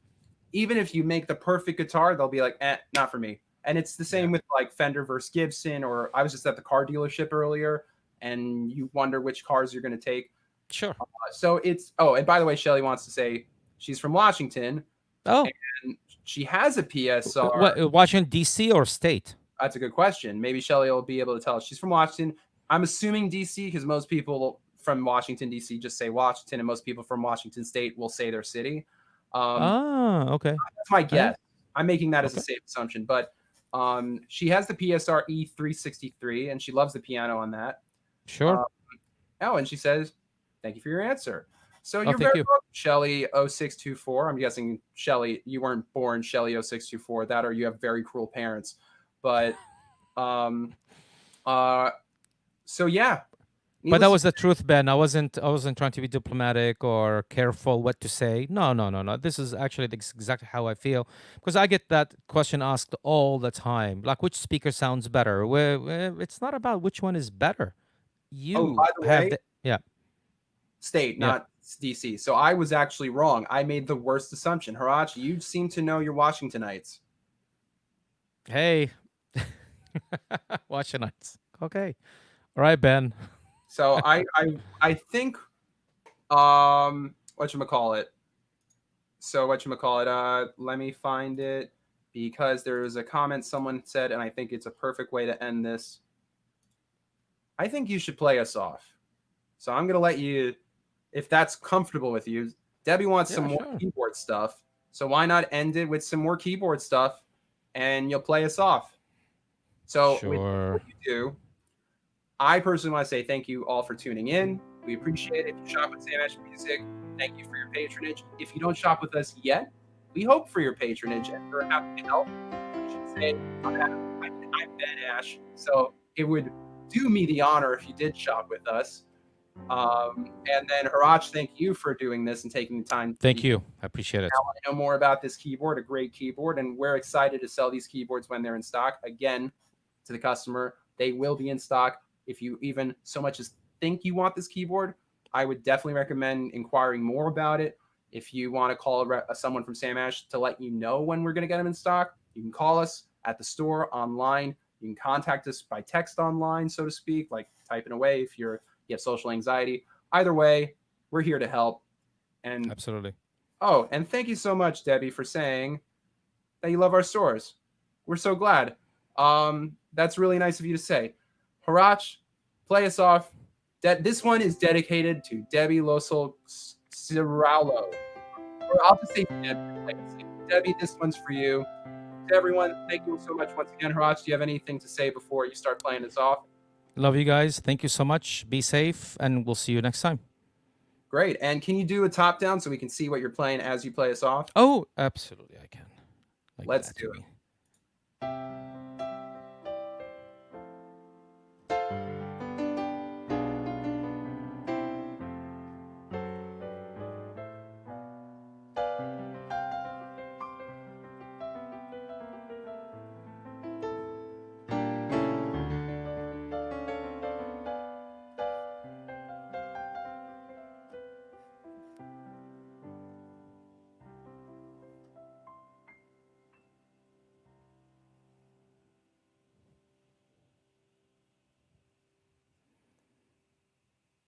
even if you make the perfect guitar, they'll be like, not for me. And it's the yeah, same with like Fender versus Gibson, or I was just at the car dealership earlier and you wonder which cars you're going to take. sure. So it's, oh, and by the way, Shelly wants to say she's from Washington Oh, and she has a PSR. what, Washington D.C. or state? That's a good question. Maybe Shelly will be able to tell us. She's from Washington. I'm assuming DC, because most people from Washington, DC just say Washington, and most people from Washington State will say their city. Ah, okay. That's my Hey, guess. I'm making that as a okay. safe assumption, but she has the PSR E363 and she loves the piano on that. Sure. Uh, oh, and she says, "Thank you for your answer." So Oh, you're thank very you. welcome, Shelly 0624. I'm guessing, Shelly, you weren't born Shelly 0624, that or you have very cruel parents. But um uh so yeah, But that needless to was the truth, Ben. I wasn't trying to be diplomatic or careful what to say. No, no, no, no. This is actually exactly how I feel, because I get that question asked all the time. Like, which speaker sounds better? It's not about which one is better. Oh, by You the have way, the yeah, state, yeah. not DC. So I was actually wrong. I made the worst assumption. Harach, you seem to know your Washingtonites. Hey, watch your nights. Okay. All right, Ben. So I think whatchamacallit. So whatchamacallit, let me find it, because there was a comment someone said, and I think it's a perfect way to end this. I think you should play us off. So I'm gonna let you, if that's comfortable with you. Debbie wants some Yeah, more sure. keyboard stuff. So why not end it with some more keyboard stuff and you'll play us off? So with Sure. what you do, I personally want to say thank you all for tuning in. We appreciate it. If you shop with Samash Music, thank you for your patronage. If you don't shop with us yet, we hope for your patronage and we're happy to help. I should say, I'm Ben Ash, so it would do me the honor if you did shop with us. And then Heratch, thank you for doing this and taking the time to Thank be. you. I appreciate it. Now I know more about this keyboard, a great keyboard, and we're excited to sell these keyboards when they're in stock. Again, to the customer, they will be in stock. If you even so much as think you want this keyboard, I would definitely recommend inquiring more about it. If you want to call someone from Sam Ash to let you know when we're going to get them in stock, you can call us at the store, online. You can contact us by text online, so to speak, like typing away if you have social anxiety. Either way, we're here to help. And Absolutely. oh, and thank you so much, Debbie, for saying that you love our stores. We're so glad. That's really nice of you to say. Heratch, play us off. This one is dedicated to Debbie Losel Ciralo. Or I'll just say Debbie. Debbie, this one's for you. To everyone, thank you so much once again. Heratch, do you have anything to say before you start playing this off? Love you guys. Thank you so much. Be safe, and we'll see you next time. Great. And can you do a top down so we can see what you're playing as you play us off? Oh, absolutely, I can. Like Let's that, do you it. mean.